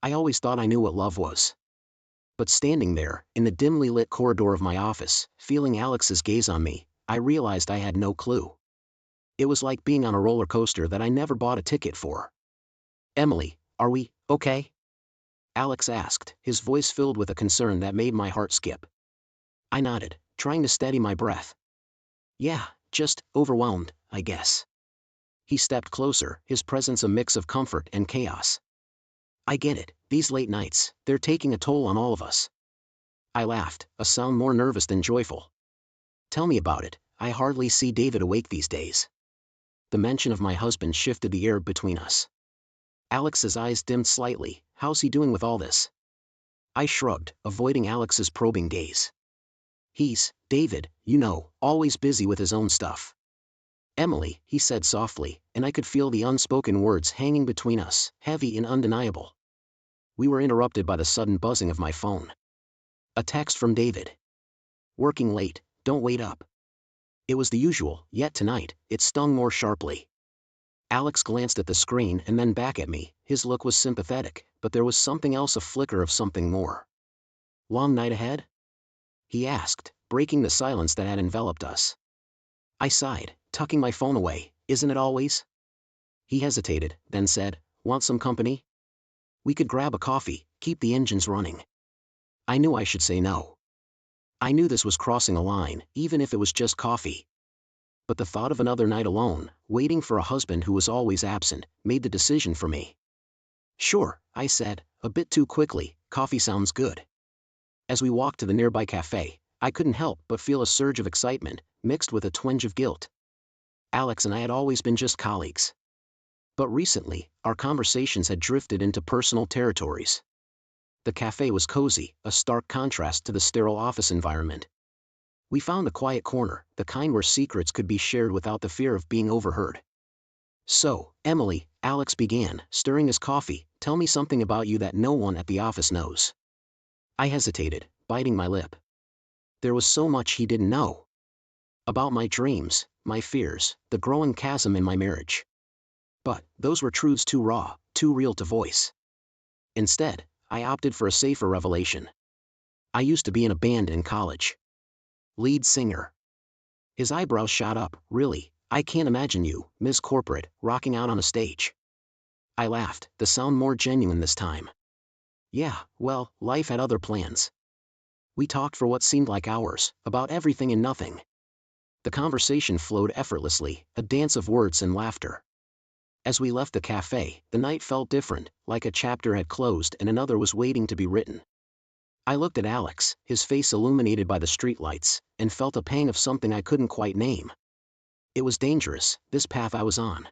I always thought I knew what love was. But standing there, in the dimly lit corridor of my office, feeling Alex's gaze on me, I realized I had no clue. It was like being on a roller coaster that I never bought a ticket for. "Emily, are we okay?" Alex asked, his voice filled with a concern that made my heart skip. I nodded, trying to steady my breath. "Yeah, just overwhelmed, I guess." He stepped closer, his presence a mix of comfort and chaos. "I get it, these late nights, they're taking a toll on all of us." I laughed, a sound more nervous than joyful. "Tell me about it, I hardly see David awake these days." The mention of my husband shifted the air between us. Alex's eyes dimmed slightly. "How's he doing with all this?" I shrugged, avoiding Alex's probing gaze. "He's, David, you know, always busy with his own stuff." "Emily," he said softly, and I could feel the unspoken words hanging between us, heavy and undeniable. We were interrupted by the sudden buzzing of my phone. A text from David. "Working late, don't wait up." It was the usual, yet tonight, it stung more sharply. Alex glanced at the screen and then back at me. His look was sympathetic, but there was something else, a flicker of something more. "Long night ahead?" he asked, breaking the silence that had enveloped us. I sighed, tucking my phone away. "Isn't it always?" He hesitated, then said, "Want some company? We could grab a coffee, keep the engines running." I knew I should say no. I knew this was crossing a line, even if it was just coffee. But the thought of another night alone, waiting for a husband who was always absent, made the decision for me. "Sure," I said, a bit too quickly. "Coffee sounds good." As we walked to the nearby cafe, I couldn't help but feel a surge of excitement, mixed with a twinge of guilt. Alex and I had always been just colleagues. But recently, our conversations had drifted into personal territories. The cafe was cozy, a stark contrast to the sterile office environment. We found a quiet corner, the kind where secrets could be shared without the fear of being overheard. "So, Emily," Alex began, stirring his coffee, "tell me something about you that no one at the office knows." I hesitated, biting my lip. There was so much he didn't know. About my dreams, my fears, the growing chasm in my marriage. But those were truths too raw, too real to voice. Instead, I opted for a safer revelation. I used to be in a band in college. Lead singer. His eyebrows shot up. "Really? I can't imagine you, Ms. Corporate, rocking out on a stage." I laughed, the sound more genuine this time. "Yeah, well, life had other plans." We talked for what seemed like hours, about everything and nothing. The conversation flowed effortlessly, a dance of words and laughter. As we left the cafe, the night felt different, like a chapter had closed and another was waiting to be written. I looked at Alex, his face illuminated by the streetlights, and felt a pang of something I couldn't quite name. It was dangerous, this path I was on.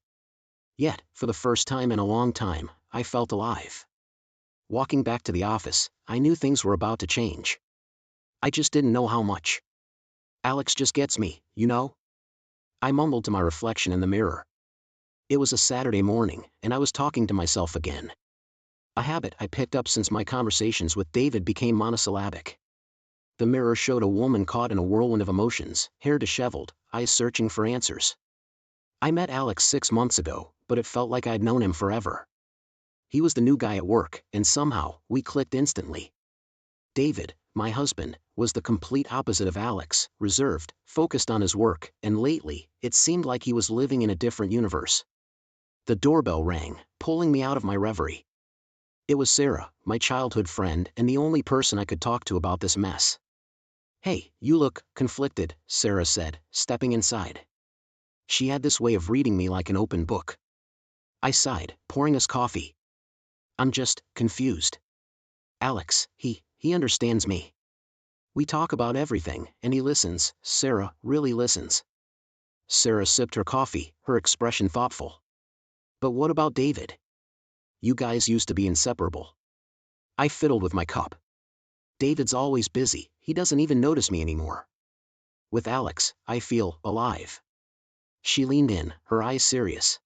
Yet, for the first time in a long time, I felt alive. Walking back to the office, I knew things were about to change. I just didn't know how much. "Alex just gets me, you know?" I mumbled to my reflection in the mirror. It was a Saturday morning, and I was talking to myself again. A habit I picked up since my conversations with David became monosyllabic. The mirror showed a woman caught in a whirlwind of emotions, hair disheveled, eyes searching for answers. I met Alex 6 months ago, but it felt like I'd known him forever. He was the new guy at work, and somehow, we clicked instantly. David, my husband, was the complete opposite of Alex, reserved, focused on his work, and lately, it seemed like he was living in a different universe. The doorbell rang, pulling me out of my reverie. It was Sarah, my childhood friend and the only person I could talk to about this mess. "Hey, you look conflicted," Sarah said, stepping inside. She had this way of reading me like an open book. I sighed, pouring us coffee. "I'm just confused. Alex, he understands me. We talk about everything, and he listens. Sarah really listens." Sarah sipped her coffee, her expression thoughtful. "But what about David? You guys used to be inseparable." I fiddled with my cup. "David's always busy, he doesn't even notice me anymore. With Alex, I feel alive." She leaned in, her eyes serious.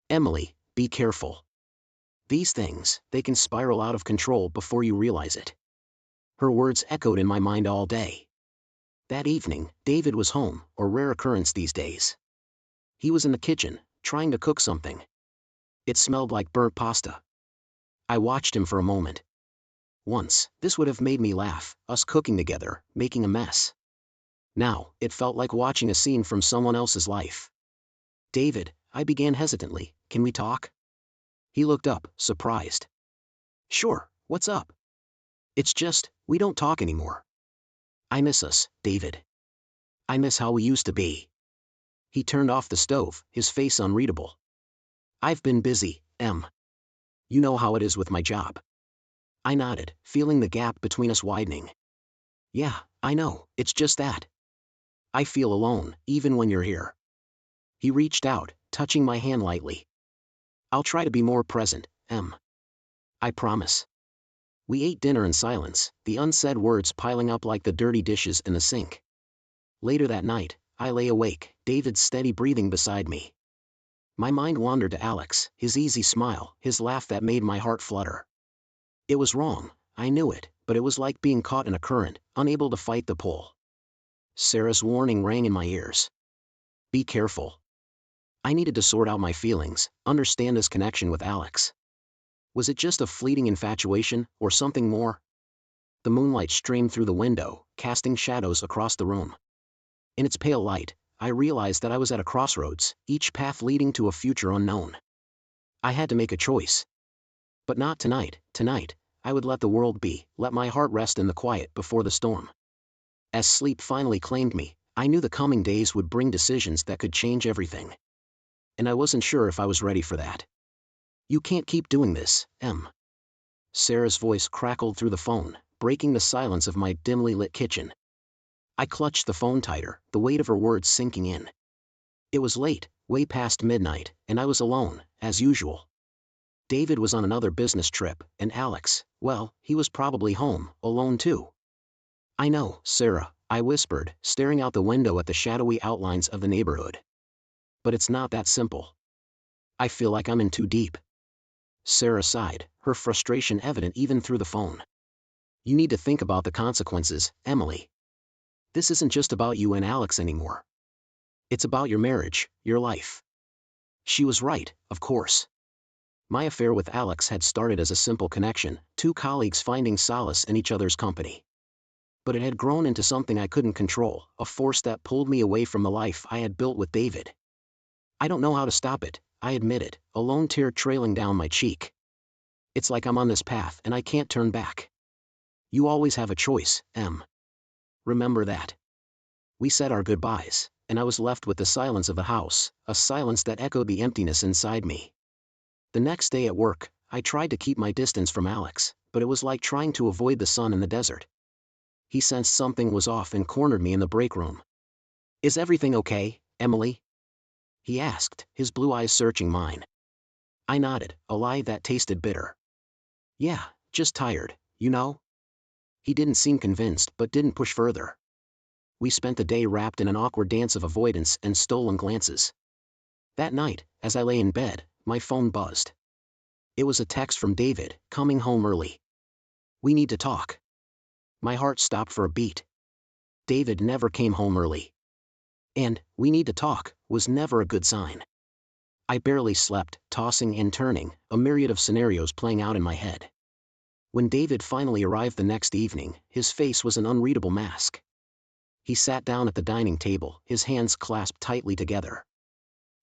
"Emily, be careful. These things, they can spiral out of control before you realize it." Her words echoed in my mind all day. That evening, David was home, a rare occurrence these days. He was in the kitchen, trying to cook something. It smelled like burnt pasta. I watched him for a moment. Once, this would have made me laugh, us cooking together, making a mess. Now, it felt like watching a scene from someone else's life. David, I began hesitantly, can we talk? He looked up, surprised. Sure, what's up? It's just, we don't talk anymore. I miss us, David. I miss how we used to be. He turned off the stove, his face unreadable. I've been busy, Em. You know how it is with my job. I nodded, feeling the gap between us widening. Yeah, I know, it's just that. I feel alone, even when you're here. He reached out, touching my hand lightly. I'll try to be more present, Em. I promise. We ate dinner in silence, the unsaid words piling up like the dirty dishes in the sink. Later that night, I lay awake, David's steady breathing beside me. My mind wandered to Alex, his easy smile, his laugh that made my heart flutter. It was wrong, I knew it, but it was like being caught in a current, unable to fight the pull. Sarah's warning rang in my ears. Be careful. I needed to sort out my feelings, understand his connection with Alex. Was it just a fleeting infatuation, or something more? The moonlight streamed through the window, casting shadows across the room. In its pale light, I realized that I was at a crossroads, each path leading to a future unknown. I had to make a choice. But not tonight, I would let the world be, let my heart rest in the quiet before the storm. As sleep finally claimed me, I knew the coming days would bring decisions that could change everything. And I wasn't sure if I was ready for that. You can't keep doing this, Em. Sarah's voice crackled through the phone, breaking the silence of my dimly lit kitchen. I clutched the phone tighter, the weight of her words sinking in. It was late, way past midnight, and I was alone, as usual. David was on another business trip, and Alex, well, he was probably home, alone too. I know, Sarah, I whispered, staring out the window at the shadowy outlines of the neighborhood. But it's not that simple. I feel like I'm in too deep. Sarah sighed, her frustration evident even through the phone. You need to think about the consequences, Emily. This isn't just about you and Alex anymore. It's about your marriage, your life. She was right, of course. My affair with Alex had started as a simple connection, two colleagues finding solace in each other's company. But it had grown into something I couldn't control, a force that pulled me away from the life I had built with David. I don't know how to stop it, I admitted, a lone tear trailing down my cheek. It's like I'm on this path and I can't turn back. You always have a choice, Em. Remember that. We said our goodbyes, and I was left with the silence of the house, a silence that echoed the emptiness inside me. The next day at work, I tried to keep my distance from Alex, but it was like trying to avoid the sun in the desert. He sensed something was off and cornered me in the break room. Is everything okay, Emily? He asked, his blue eyes searching mine. I nodded, a lie that tasted bitter. Yeah, just tired, you know? He didn't seem convinced but didn't push further. We spent the day wrapped in an awkward dance of avoidance and stolen glances. That night, as I lay in bed, my phone buzzed. It was a text from David, coming home early. We need to talk. My heart stopped for a beat. David never came home early. And, we need to talk, was never a good sign. I barely slept, tossing and turning, a myriad of scenarios playing out in my head. When David finally arrived the next evening, his face was an unreadable mask. He sat down at the dining table, his hands clasped tightly together.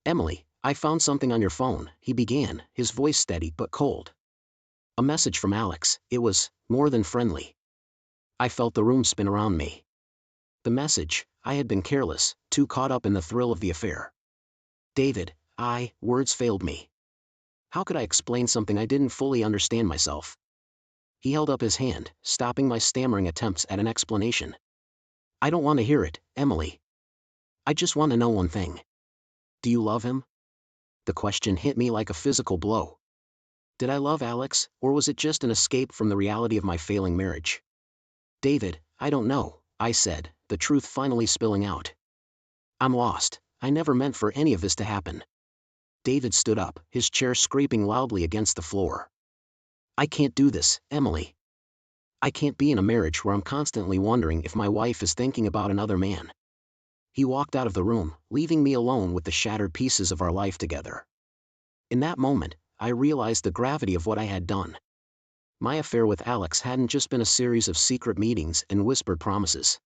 Emily, I found something on your phone, he began, his voice steady but cold. A message from Alex, it was more than friendly. I felt the room spin around me. The message, I had been careless, too caught up in the thrill of the affair. David, words failed me. How could I explain something I didn't fully understand myself? He held up his hand, stopping my stammering attempts at an explanation. I don't want to hear it, Emily. I just want to know one thing. Do you love him? The question hit me like a physical blow. Did I love Alex, or was it just an escape from the reality of my failing marriage? David, I don't know, I said, the truth finally spilling out. I'm lost, I never meant for any of this to happen. David stood up, his chair scraping loudly against the floor. I can't do this, Emily. I can't be in a marriage where I'm constantly wondering if my wife is thinking about another man. He walked out of the room, leaving me alone with the shattered pieces of our life together. In that moment, I realized the gravity of what I had done. My affair with Alex hadn't just been a series of secret meetings and whispered promises.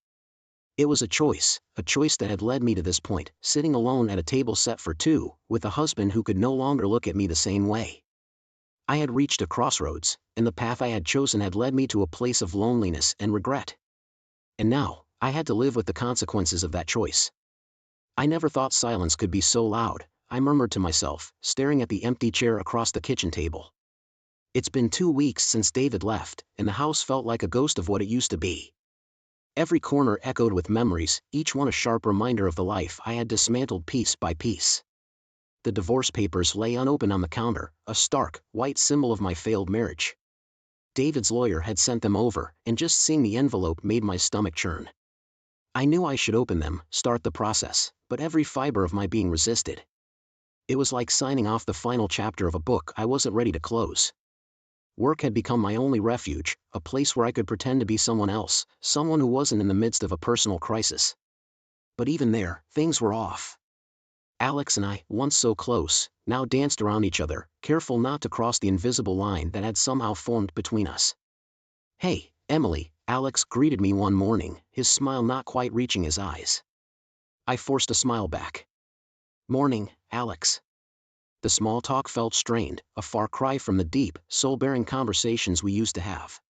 It was a choice that had led me to this point, sitting alone at a table set for two, with a husband who could no longer look at me the same way. I had reached a crossroads, and the path I had chosen had led me to a place of loneliness and regret. And now, I had to live with the consequences of that choice. I never thought silence could be so loud, I murmured to myself, staring at the empty chair across the kitchen table. It's been 2 weeks since David left, and the house felt like a ghost of what it used to be. Every corner echoed with memories, each one a sharp reminder of the life I had dismantled piece by piece. The divorce papers lay unopened on the counter, a stark, white symbol of my failed marriage. David's lawyer had sent them over, and just seeing the envelope made my stomach churn. I knew I should open them, start the process, but every fiber of my being resisted. It was like signing off the final chapter of a book I wasn't ready to close. Work had become my only refuge, a place where I could pretend to be someone else, someone who wasn't in the midst of a personal crisis. But even there, things were off. Alex and I, once so close, now danced around each other, careful not to cross the invisible line that had somehow formed between us. "Hey, Emily," Alex greeted me one morning, his smile not quite reaching his eyes. I forced a smile back. "Morning, Alex." The small talk felt strained, a far cry from the deep, soul-bearing conversations we used to have.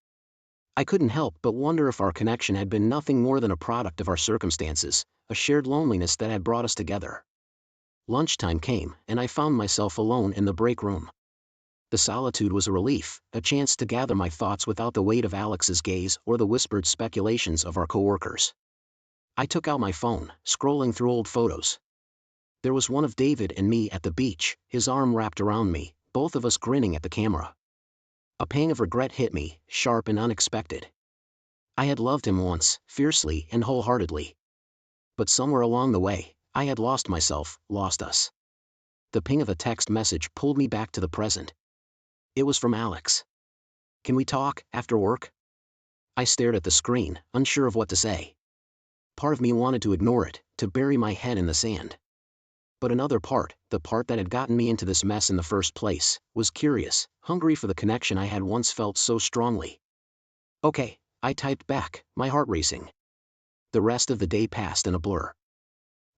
I couldn't help but wonder if our connection had been nothing more than a product of our circumstances, a shared loneliness that had brought us together. Lunchtime came, and I found myself alone in the break room. The solitude was a relief, a chance to gather my thoughts without the weight of Alex's gaze or the whispered speculations of our coworkers. I took out my phone, scrolling through old photos. There was one of David and me at the beach, his arm wrapped around me, both of us grinning at the camera. A pang of regret hit me, sharp and unexpected. I had loved him once, fiercely and wholeheartedly. But somewhere along the way, I had lost myself, lost us. The ping of a text message pulled me back to the present. It was from Alex. "Can we talk, after work?" I stared at the screen, unsure of what to say. Part of me wanted to ignore it, to bury my head in the sand. But another part, the part that had gotten me into this mess in the first place, was curious, hungry for the connection I had once felt so strongly. "Okay," I typed back, my heart racing. The rest of the day passed in a blur.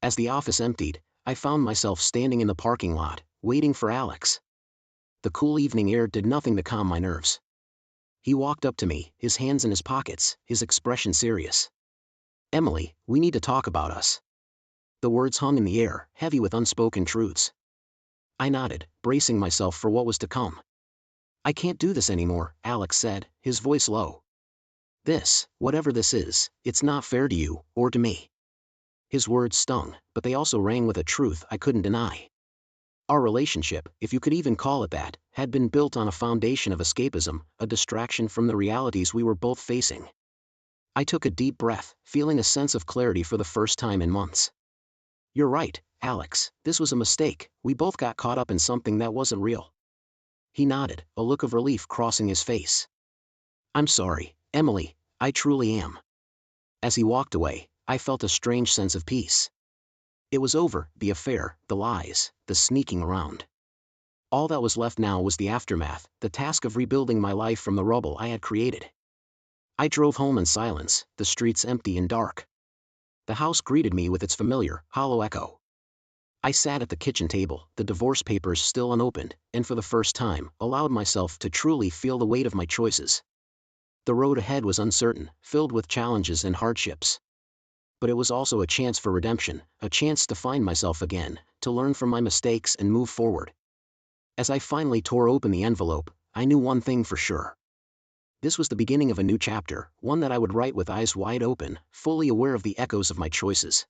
As the office emptied, I found myself standing in the parking lot, waiting for Alex. The cool evening air did nothing to calm my nerves. He walked up to me, his hands in his pockets, his expression serious. "Emily, we need to talk about us." The words hung in the air, heavy with unspoken truths. I nodded, bracing myself for what was to come. "I can't do this anymore," Alex said, his voice low. Whatever this is, it's not fair to you, or to me." His words stung, but they also rang with a truth I couldn't deny. Our relationship, if you could even call it that, had been built on a foundation of escapism, a distraction from the realities we were both facing. I took a deep breath, feeling a sense of clarity for the first time in months. "You're right, Alex, this was a mistake, we both got caught up in something that wasn't real." He nodded, a look of relief crossing his face. "I'm sorry, Emily, I truly am." As he walked away, I felt a strange sense of peace. It was over, the affair, the lies, the sneaking around. All that was left now was the aftermath, the task of rebuilding my life from the rubble I had created. I drove home in silence, the streets empty and dark. The house greeted me with its familiar, hollow echo. I sat at the kitchen table, the divorce papers still unopened, and for the first time, allowed myself to truly feel the weight of my choices. The road ahead was uncertain, filled with challenges and hardships. But it was also a chance for redemption, a chance to find myself again, to learn from my mistakes and move forward. As I finally tore open the envelope, I knew one thing for sure. This was the beginning of a new chapter, one that I would write with eyes wide open, fully aware of the echoes of my choices.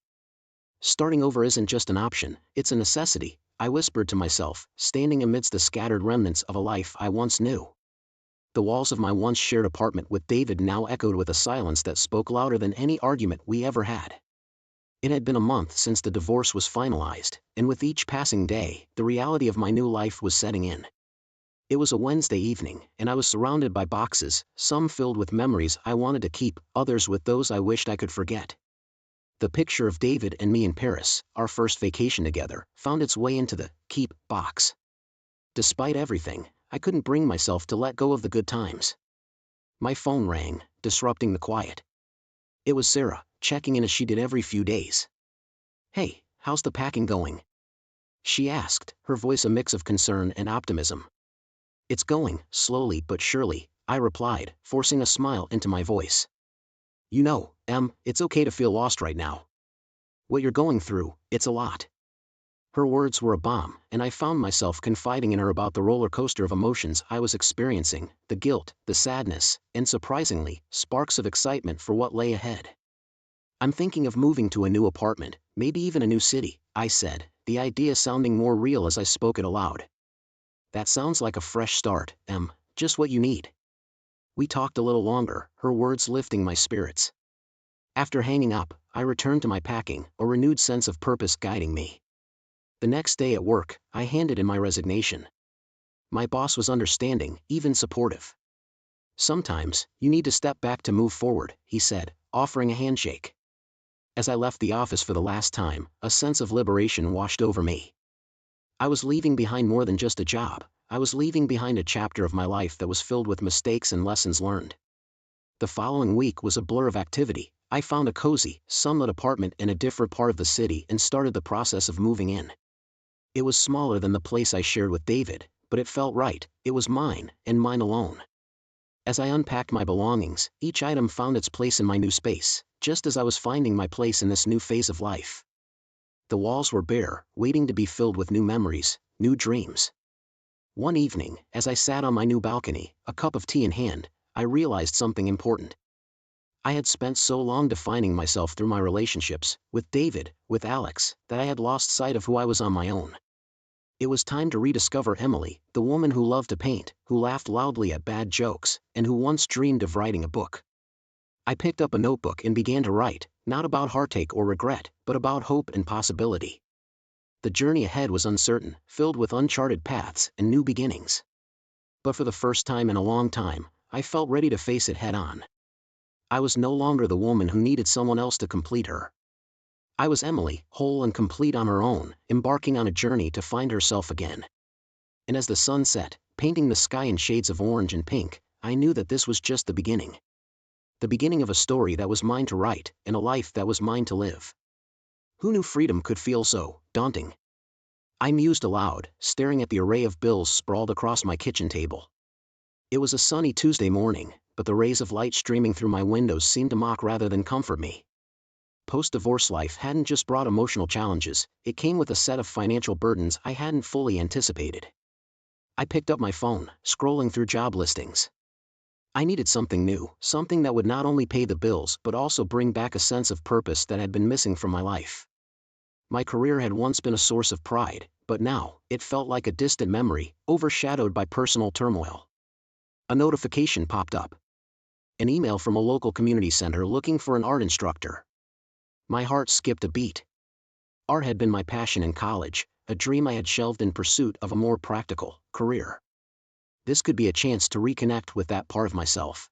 Starting over isn't just an option, it's a necessity, I whispered to myself, standing amidst the scattered remnants of a life I once knew. The walls of my once shared apartment with David now echoed with a silence that spoke louder than any argument we ever had. It had been a month since the divorce was finalized, and with each passing day, the reality of my new life was setting in. It was a Wednesday evening, and I was surrounded by boxes, some filled with memories I wanted to keep, others with those I wished I could forget. The picture of David and me in Paris, our first vacation together, found its way into the keep box. Despite everything, I couldn't bring myself to let go of the good times. My phone rang, disrupting the quiet. It was Sarah, checking in as she did every few days. "Hey, how's the packing going?" she asked, her voice a mix of concern and optimism. "It's going, slowly but surely," I replied, forcing a smile into my voice. "You know, it's okay to feel lost right now. What you're going through, it's a lot." Her words were a bomb, and I found myself confiding in her about the roller coaster of emotions I was experiencing, the guilt, the sadness, and surprisingly, sparks of excitement for what lay ahead. "I'm thinking of moving to a new apartment, maybe even a new city," I said, the idea sounding more real as I spoke it aloud. "That sounds like a fresh start, just what you need." We talked a little longer, her words lifting my spirits. After hanging up, I returned to my packing, a renewed sense of purpose guiding me. The next day at work, I handed in my resignation. My boss was understanding, even supportive. "Sometimes, you need to step back to move forward," he said, offering a handshake. As I left the office for the last time, a sense of liberation washed over me. I was leaving behind more than just a job. I was leaving behind a chapter of my life that was filled with mistakes and lessons learned. The following week was a blur of activity. I found a cozy, sunlit apartment in a different part of the city and started the process of moving in. It was smaller than the place I shared with David, but it felt right. It was mine, and mine alone. As I unpacked my belongings, each item found its place in my new space, just as I was finding my place in this new phase of life. The walls were bare, waiting to be filled with new memories, new dreams. One evening, as I sat on my new balcony, a cup of tea in hand, I realized something important. I had spent so long defining myself through my relationships, with David, with Alex, that I had lost sight of who I was on my own. It was time to rediscover Emily, the woman who loved to paint, who laughed loudly at bad jokes, and who once dreamed of writing a book. I picked up a notebook and began to write, not about heartache or regret, but about hope and possibility. The journey ahead was uncertain, filled with uncharted paths and new beginnings. But for the first time in a long time, I felt ready to face it head-on. I was no longer the woman who needed someone else to complete her. I was Emily, whole and complete on her own, embarking on a journey to find herself again. And as the sun set, painting the sky in shades of orange and pink, I knew that this was just the beginning. The beginning of a story that was mine to write, and a life that was mine to live. Who knew freedom could feel so daunting? I mused aloud, staring at the array of bills sprawled across my kitchen table. It was a sunny Tuesday morning, but the rays of light streaming through my windows seemed to mock rather than comfort me. Post-divorce life hadn't just brought emotional challenges, it came with a set of financial burdens I hadn't fully anticipated. I picked up my phone, scrolling through job listings. I needed something new, something that would not only pay the bills but also bring back a sense of purpose that had been missing from my life. My career had once been a source of pride, but now, it felt like a distant memory, overshadowed by personal turmoil. A notification popped up. An email from a local community center looking for an art instructor. My heart skipped a beat. Art had been my passion in college, a dream I had shelved in pursuit of a more practical career. This could be a chance to reconnect with that part of myself.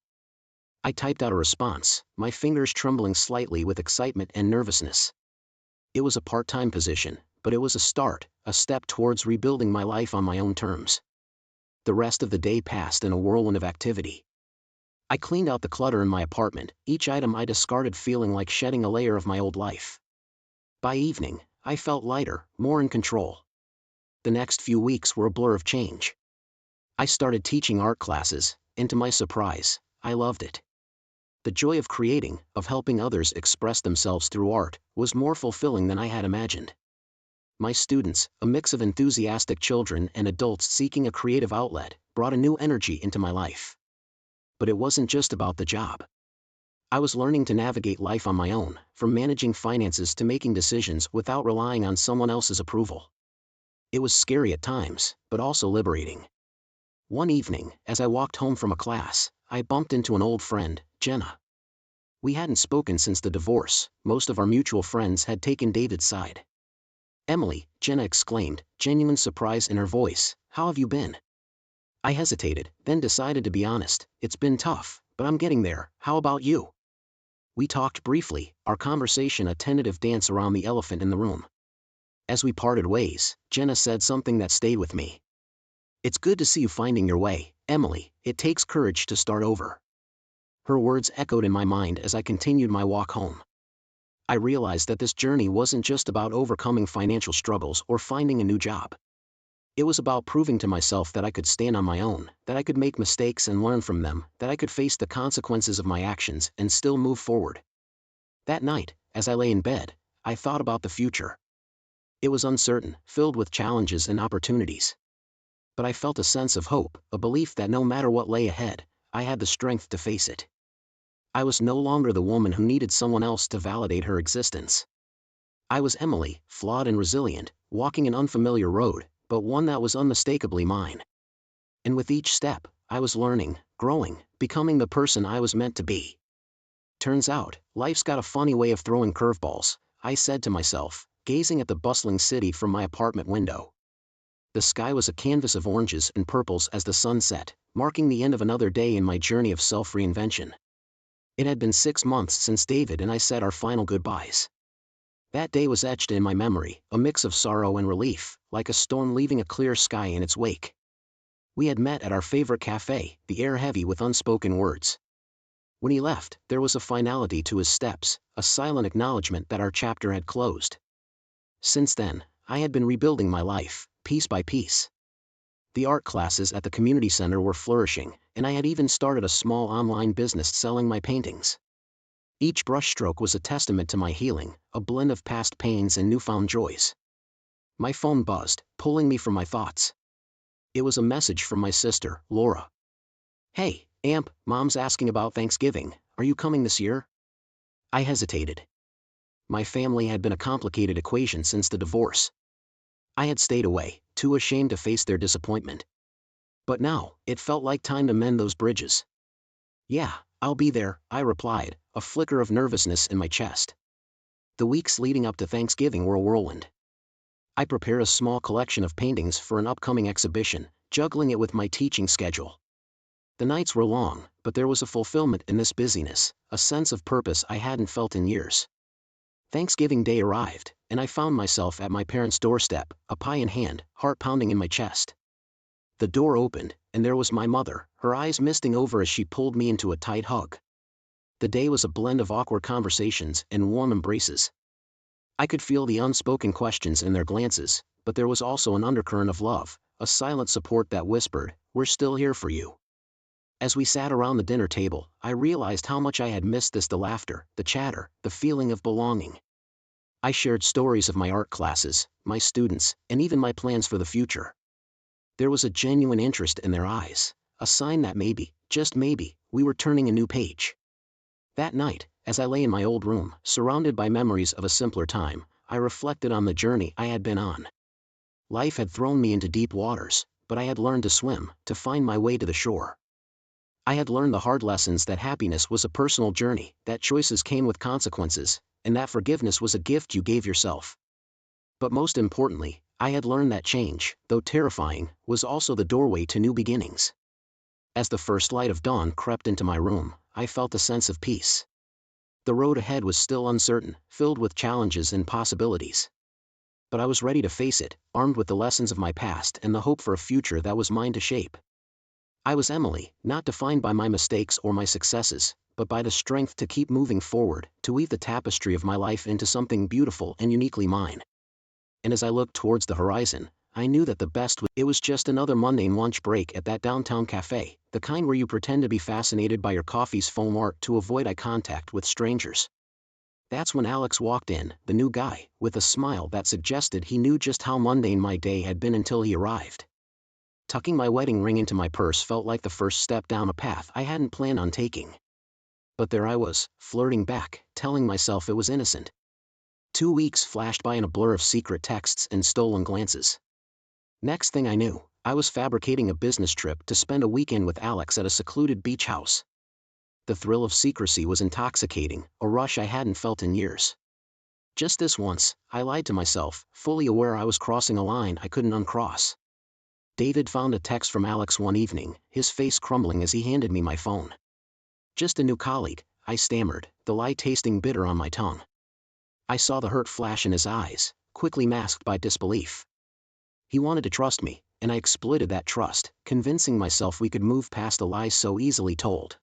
I typed out a response, my fingers trembling slightly with excitement and nervousness. It was a part-time position, but it was a start, a step towards rebuilding my life on my own terms. The rest of the day passed in a whirlwind of activity. I cleaned out the clutter in my apartment, each item I discarded feeling like shedding a layer of my old life. By evening, I felt lighter, more in control. The next few weeks were a blur of change. I started teaching art classes, and to my surprise, I loved it. The joy of creating, of helping others express themselves through art, was more fulfilling than I had imagined. My students, a mix of enthusiastic children and adults seeking a creative outlet, brought a new energy into my life. But it wasn't just about the job. I was learning to navigate life on my own, from managing finances to making decisions without relying on someone else's approval. It was scary at times, but also liberating. One evening, as I walked home from a class, I bumped into an old friend, Jenna. We hadn't spoken since the divorce. Most of our mutual friends had taken David's side. "Emily," Jenna exclaimed, genuine surprise in her voice, "how have you been?" I hesitated, then decided to be honest. "It's been tough, but I'm getting there. How about you?" We talked briefly, our conversation a tentative dance around the elephant in the room. As we parted ways, Jenna said something that stayed with me. "It's good to see you finding your way, Emily. It takes courage to start over." Her words echoed in my mind as I continued my walk home. I realized that this journey wasn't just about overcoming financial struggles or finding a new job. It was about proving to myself that I could stand on my own, that I could make mistakes and learn from them, that I could face the consequences of my actions and still move forward. That night, as I lay in bed, I thought about the future. It was uncertain, filled with challenges and opportunities. But I felt a sense of hope, a belief that no matter what lay ahead, I had the strength to face it. I was no longer the woman who needed someone else to validate her existence. I was Emily, flawed and resilient, walking an unfamiliar road, but one that was unmistakably mine. And with each step, I was learning, growing, becoming the person I was meant to be. Turns out, life's got a funny way of throwing curveballs, I said to myself, gazing at the bustling city from my apartment window. The sky was a canvas of oranges and purples as the sun set, marking the end of another day in my journey of self-reinvention. It had been 6 months since David and I said our final goodbyes. That day was etched in my memory, a mix of sorrow and relief, like a storm leaving a clear sky in its wake. We had met at our favorite cafe, the air heavy with unspoken words. When he left, there was a finality to his steps, a silent acknowledgement that our chapter had closed. Since then, I had been rebuilding my life, piece by piece. The art classes at the community center were flourishing, and I had even started a small online business selling my paintings. Each brushstroke was a testament to my healing, a blend of past pains and newfound joys. My phone buzzed, pulling me from my thoughts. It was a message from my sister, Laura. "Hey, Amp, Mom's asking about Thanksgiving, are you coming this year?" I hesitated. My family had been a complicated equation since the divorce. I had stayed away, too ashamed to face their disappointment. But now, it felt like time to mend those bridges. "Yeah, I'll be there," I replied, a flicker of nervousness in my chest. The weeks leading up to Thanksgiving were a whirlwind. I prepared a small collection of paintings for an upcoming exhibition, juggling it with my teaching schedule. The nights were long, but there was a fulfillment in this busyness, a sense of purpose I hadn't felt in years. Thanksgiving Day arrived, and I found myself at my parents' doorstep, a pie in hand, heart pounding in my chest. The door opened, and there was my mother, her eyes misting over as she pulled me into a tight hug. The day was a blend of awkward conversations and warm embraces. I could feel the unspoken questions in their glances, but there was also an undercurrent of love, a silent support that whispered, "We're still here for you." As we sat around the dinner table, I realized how much I had missed the laughter, the chatter, the feeling of belonging. I shared stories of my art classes, my students, and even my plans for the future. There was a genuine interest in their eyes, a sign that maybe, just maybe, we were turning a new page. That night, as I lay in my old room, surrounded by memories of a simpler time, I reflected on the journey I had been on. Life had thrown me into deep waters, but I had learned to swim, to find my way to the shore. I had learned the hard lessons that happiness was a personal journey, that choices came with consequences, and that forgiveness was a gift you gave yourself. But most importantly, I had learned that change, though terrifying, was also the doorway to new beginnings. As the first light of dawn crept into my room, I felt a sense of peace. The road ahead was still uncertain, filled with challenges and possibilities. But I was ready to face it, armed with the lessons of my past and the hope for a future that was mine to shape. I was Emily, not defined by my mistakes or my successes, but by the strength to keep moving forward, to weave the tapestry of my life into something beautiful and uniquely mine. And as I looked towards the horizon, I knew that the best it was just another mundane lunch break at that downtown cafe, the kind where you pretend to be fascinated by your coffee's foam art to avoid eye contact with strangers. That's when Alex walked in, the new guy, with a smile that suggested he knew just how mundane my day had been until he arrived. Tucking my wedding ring into my purse felt like the first step down a path I hadn't planned on taking. But there I was, flirting back, telling myself it was innocent. 2 weeks flashed by in a blur of secret texts and stolen glances. Next thing I knew, I was fabricating a business trip to spend a weekend with Alex at a secluded beach house. The thrill of secrecy was intoxicating, a rush I hadn't felt in years. Just this once, I lied to myself, fully aware I was crossing a line I couldn't uncross. David found a text from Alex one evening, his face crumbling as he handed me my phone. "Just a new colleague," I stammered, the lie tasting bitter on my tongue. I saw the hurt flash in his eyes, quickly masked by disbelief. He wanted to trust me, and I exploited that trust, convincing myself we could move past the lies so easily told.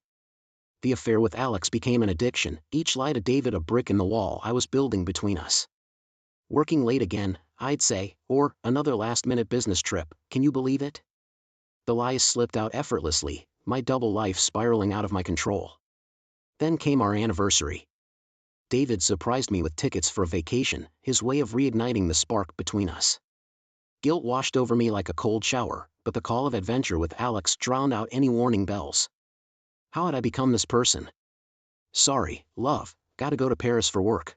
the affair with Alex became an addiction, each lie to David a brick in the wall I was building between us. Working late again, I'd say, or another last-minute business trip, can you believe it? The lies slipped out effortlessly, my double life spiraling out of my control. Then came our anniversary. David surprised me with tickets for a vacation, his way of reigniting the spark between us. Guilt washed over me like a cold shower, but the call of adventure with Alex drowned out any warning bells. How had I become this person? Sorry, love, gotta go to Paris for work.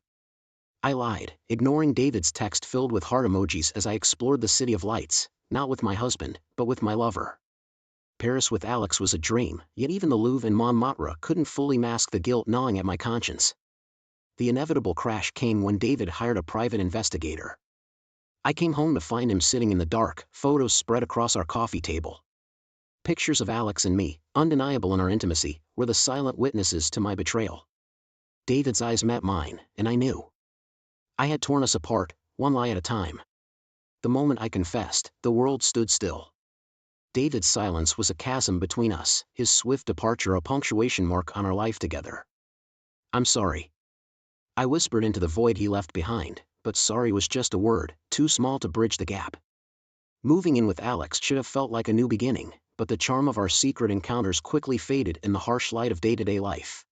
I lied, ignoring David's text filled with heart emojis as I explored the city of lights, not with my husband, but with my lover. Paris with Alex was a dream, yet even the Louvre in Montmartre couldn't fully mask the guilt gnawing at my conscience. The inevitable crash came when David hired a private investigator. I came home to find him sitting in the dark, photos spread across our coffee table. Pictures of Alex and me, undeniable in our intimacy, were the silent witnesses to my betrayal. David's eyes met mine, and I knew. I had torn us apart, one lie at a time. The moment I confessed, the world stood still. David's silence was a chasm between us, his swift departure a punctuation mark on our life together. I'm sorry. I whispered into the void he left behind, but sorry was just a word, too small to bridge the gap. Moving in with Alex should have felt like a new beginning, but the charm of our secret encounters quickly faded in the harsh light of day-to-day life.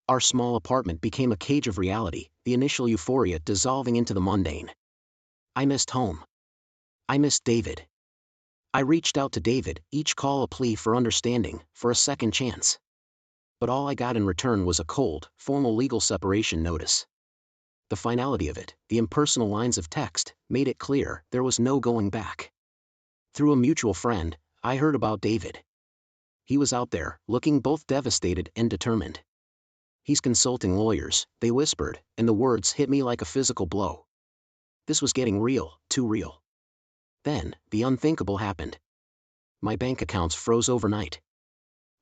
Our small apartment became a cage of reality, the initial euphoria dissolving into the mundane. I missed home. I missed David. I reached out to David, each call a plea for understanding, for a second chance. But all I got in return was a cold, formal legal separation notice. The finality of it, the impersonal lines of text, made it clear there was no going back. Through a mutual friend, I heard about David. He was out there, looking both devastated and determined. He's consulting lawyers, they whispered, and the words hit me like a physical blow. This was getting real, too real. Then, the unthinkable happened. My bank accounts froze overnight.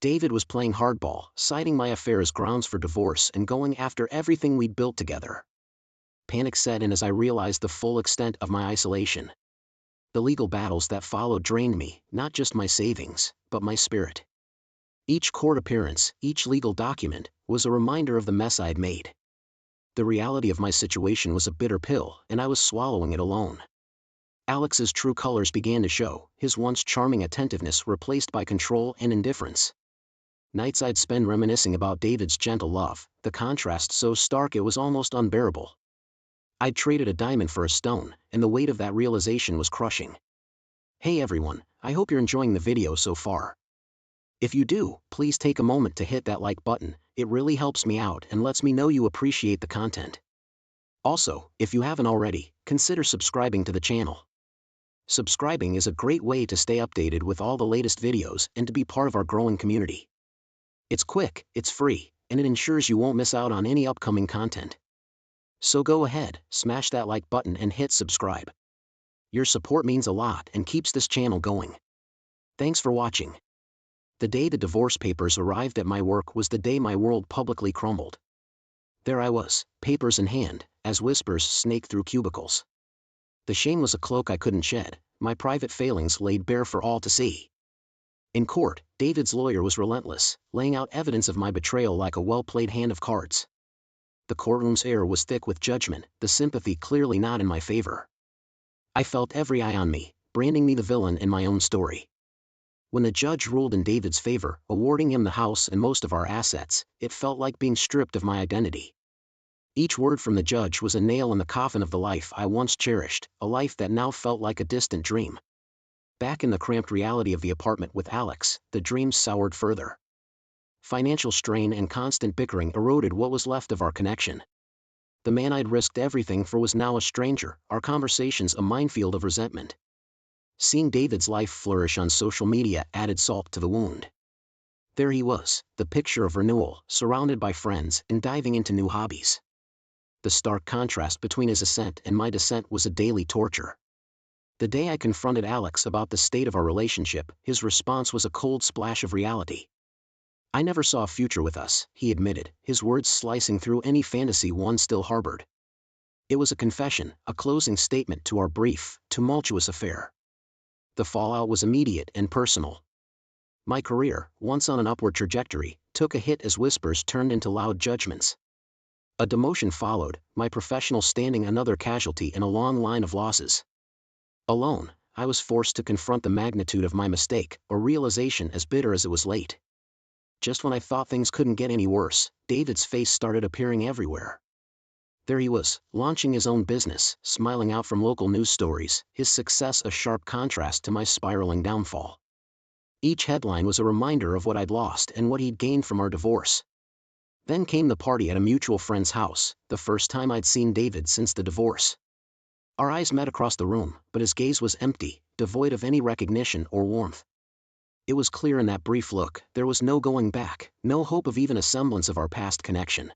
David was playing hardball, citing my affair as grounds for divorce and going after everything we'd built together. Panic set in as I realized the full extent of my isolation. The legal battles that followed drained me, not just my savings, but my spirit. Each court appearance, each legal document, was a reminder of the mess I'd made. The reality of my situation was a bitter pill, and I was swallowing it alone. Alex's true colors began to show, his once charming attentiveness replaced by control and indifference. Nights I'd spend reminiscing about David's gentle love, the contrast so stark it was almost unbearable. I'd traded a diamond for a stone, and the weight of that realization was crushing. Hey everyone, I hope you're enjoying the video so far. If you do, please take a moment to hit that like button, it really helps me out and lets me know you appreciate the content. Also, if you haven't already, consider subscribing to the channel. Subscribing is a great way to stay updated with all the latest videos and to be part of our growing community. It's quick, it's free, and it ensures you won't miss out on any upcoming content. So go ahead, smash that like button and hit subscribe. Your support means a lot and keeps this channel going. Thanks for watching. The day the divorce papers arrived at my work was the day my world publicly crumbled. There I was, papers in hand, as whispers snaked through cubicles. The shame was a cloak I couldn't shed, my private failings laid bare for all to see. In court, David's lawyer was relentless, laying out evidence of my betrayal like a well-played hand of cards. The courtroom's air was thick with judgment, the sympathy clearly not in my favor. I felt every eye on me, branding me the villain in my own story. When the judge ruled in David's favor, awarding him the house and most of our assets, it felt like being stripped of my identity. Each word from the judge was a nail in the coffin of the life I once cherished, a life that now felt like a distant dream. Back in the cramped reality of the apartment with Alex, the dream soured further. Financial strain and constant bickering eroded what was left of our connection. The man I'd risked everything for was now a stranger, our conversations a minefield of resentment. Seeing David's life flourish on social media added salt to the wound. There he was, the picture of renewal, surrounded by friends and diving into new hobbies. The stark contrast between his ascent and my descent was a daily torture. The day I confronted Alex about the state of our relationship, his response was a cold splash of reality. I never saw a future with us, he admitted, his words slicing through any fantasy one still harbored. It was a confession, a closing statement to our brief, tumultuous affair. The fallout was immediate and personal. My career, once on an upward trajectory, took a hit as whispers turned into loud judgments. A demotion followed, my professional standing another casualty in a long line of losses. Alone, I was forced to confront the magnitude of my mistake, a realization as bitter as it was late. Just when I thought things couldn't get any worse, David's face started appearing everywhere. There he was, launching his own business, smiling out from local news stories, his success a sharp contrast to my spiraling downfall. Each headline was a reminder of what I'd lost and what he'd gained from our divorce. Then came the party at a mutual friend's house, the first time I'd seen David since the divorce. Our eyes met across the room, but his gaze was empty, devoid of any recognition or warmth. It was clear in that brief look, there was no going back, no hope of even a semblance of our past connection.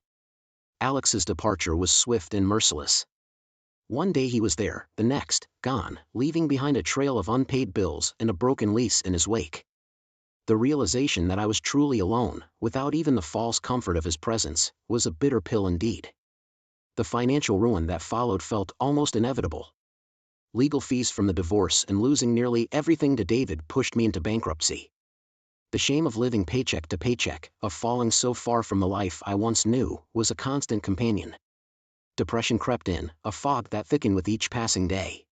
Alex's departure was swift and merciless. One day he was there, the next, gone, leaving behind a trail of unpaid bills and a broken lease in his wake. The realization that I was truly alone, without even the false comfort of his presence, was a bitter pill indeed. The financial ruin that followed felt almost inevitable. Legal fees from the divorce and losing nearly everything to David pushed me into bankruptcy. The shame of living paycheck to paycheck, of falling so far from the life I once knew, was a constant companion. Depression crept in, a fog that thickened with each passing day.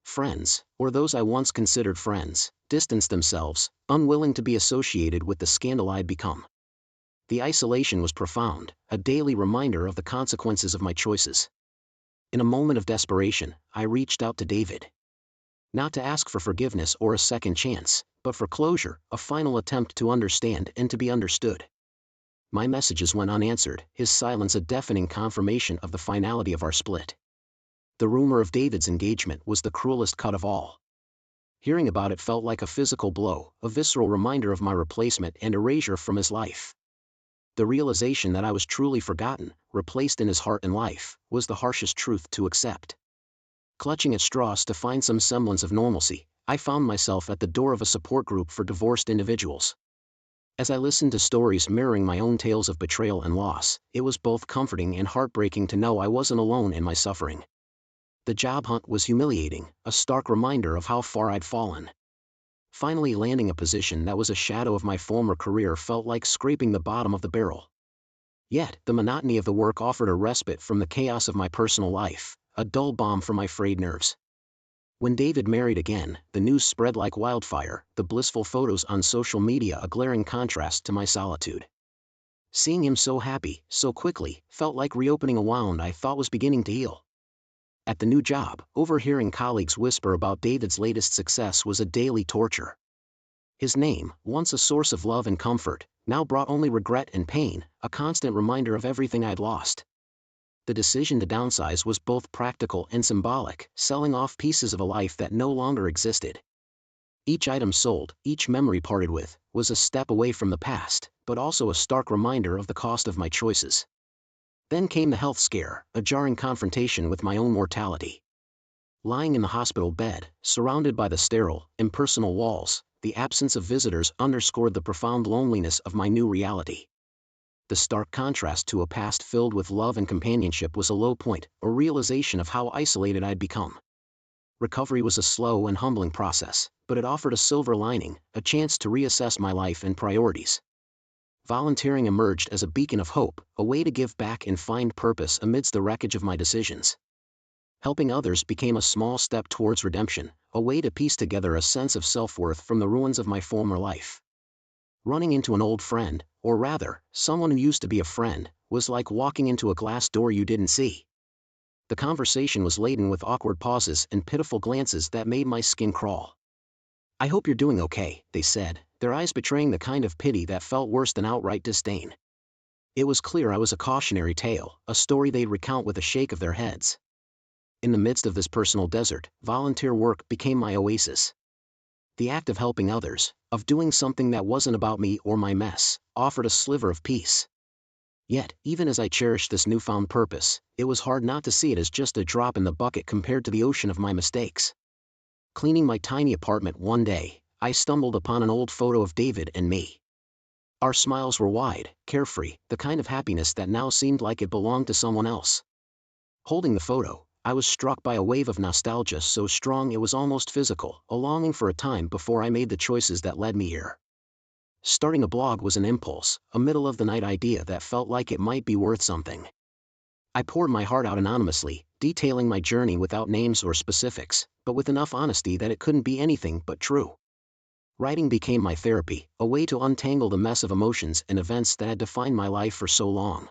Friends, or those I once considered friends, distanced themselves, unwilling to be associated with the scandal I'd become. The isolation was profound, a daily reminder of the consequences of my choices. In a moment of desperation, I reached out to David. Not to ask for forgiveness or a second chance, but for closure, a final attempt to understand and to be understood. My messages went unanswered, his silence a deafening confirmation of the finality of our split. The rumor of David's engagement was the cruelest cut of all. Hearing about it felt like a physical blow, a visceral reminder of my replacement and erasure from his life. The realization that I was truly forgotten, replaced in his heart and life, was the harshest truth to accept. Clutching at straws to find some semblance of normalcy, I found myself at the door of a support group for divorced individuals. As I listened to stories mirroring my own tales of betrayal and loss, it was both comforting and heartbreaking to know I wasn't alone in my suffering. The job hunt was humiliating, a stark reminder of how far I'd fallen. Finally landing a position that was a shadow of my former career felt like scraping the bottom of the barrel. Yet, the monotony of the work offered a respite from the chaos of my personal life, a dull balm for my frayed nerves. When David married again, the news spread like wildfire, the blissful photos on social media a glaring contrast to my solitude. Seeing him so happy, so quickly, felt like reopening a wound I thought was beginning to heal. At the new job, overhearing colleagues whisper about David's latest success was a daily torture. His name, once a source of love and comfort, now brought only regret and pain, a constant reminder of everything I'd lost. The decision to downsize was both practical and symbolic, selling off pieces of a life that no longer existed. Each item sold, each memory parted with, was a step away from the past, but also a stark reminder of the cost of my choices. Then came the health scare, a jarring confrontation with my own mortality. Lying in the hospital bed, surrounded by the sterile, impersonal walls, the absence of visitors underscored the profound loneliness of my new reality. The stark contrast to a past filled with love and companionship was a low point, a realization of how isolated I'd become. Recovery was a slow and humbling process, but it offered a silver lining, a chance to reassess my life and priorities. Volunteering emerged as a beacon of hope, a way to give back and find purpose amidst the wreckage of my decisions. Helping others became a small step towards redemption, a way to piece together a sense of self-worth from the ruins of my former life. Running into an old friend, or rather, someone who used to be a friend, was like walking into a glass door you didn't see. The conversation was laden with awkward pauses and pitiful glances that made my skin crawl. "I hope you're doing okay," they said, their eyes betraying the kind of pity that felt worse than outright disdain. It was clear I was a cautionary tale, a story they'd recount with a shake of their heads. In the midst of this personal desert, volunteer work became my oasis. The act of helping others, of doing something that wasn't about me or my mess, offered a sliver of peace. Yet, even as I cherished this newfound purpose, it was hard not to see it as just a drop in the bucket compared to the ocean of my mistakes. Cleaning my tiny apartment one day, I stumbled upon an old photo of David and me. Our smiles were wide, carefree, the kind of happiness that now seemed like it belonged to someone else. Holding the photo, I was struck by a wave of nostalgia so strong it was almost physical, a longing for a time before I made the choices that led me here. Starting a blog was an impulse, a middle-of-the-night idea that felt like it might be worth something. I poured my heart out anonymously, detailing my journey without names or specifics, but with enough honesty that it couldn't be anything but true. Writing became my therapy, a way to untangle the mess of emotions and events that had defined my life for so long.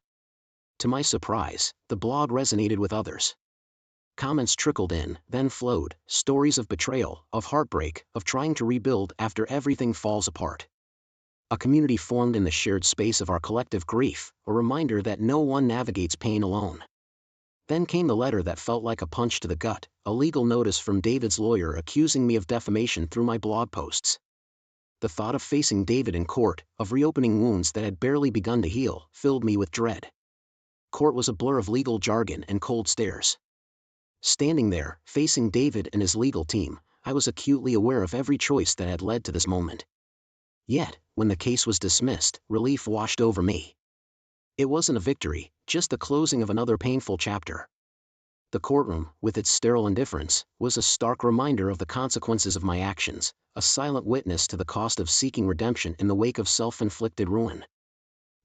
To my surprise, the blog resonated with others. Comments trickled in, then flowed, stories of betrayal, of heartbreak, of trying to rebuild after everything falls apart. A community formed in the shared space of our collective grief, a reminder that no one navigates pain alone. Then came the letter that felt like a punch to the gut, a legal notice from David's lawyer accusing me of defamation through my blog posts. The thought of facing David in court, of reopening wounds that had barely begun to heal, filled me with dread. Court was a blur of legal jargon and cold stares. Standing there, facing David and his legal team, I was acutely aware of every choice that had led to this moment. Yet, when the case was dismissed, relief washed over me. It wasn't a victory, just the closing of another painful chapter. The courtroom, with its sterile indifference, was a stark reminder of the consequences of my actions, a silent witness to the cost of seeking redemption in the wake of self-inflicted ruin.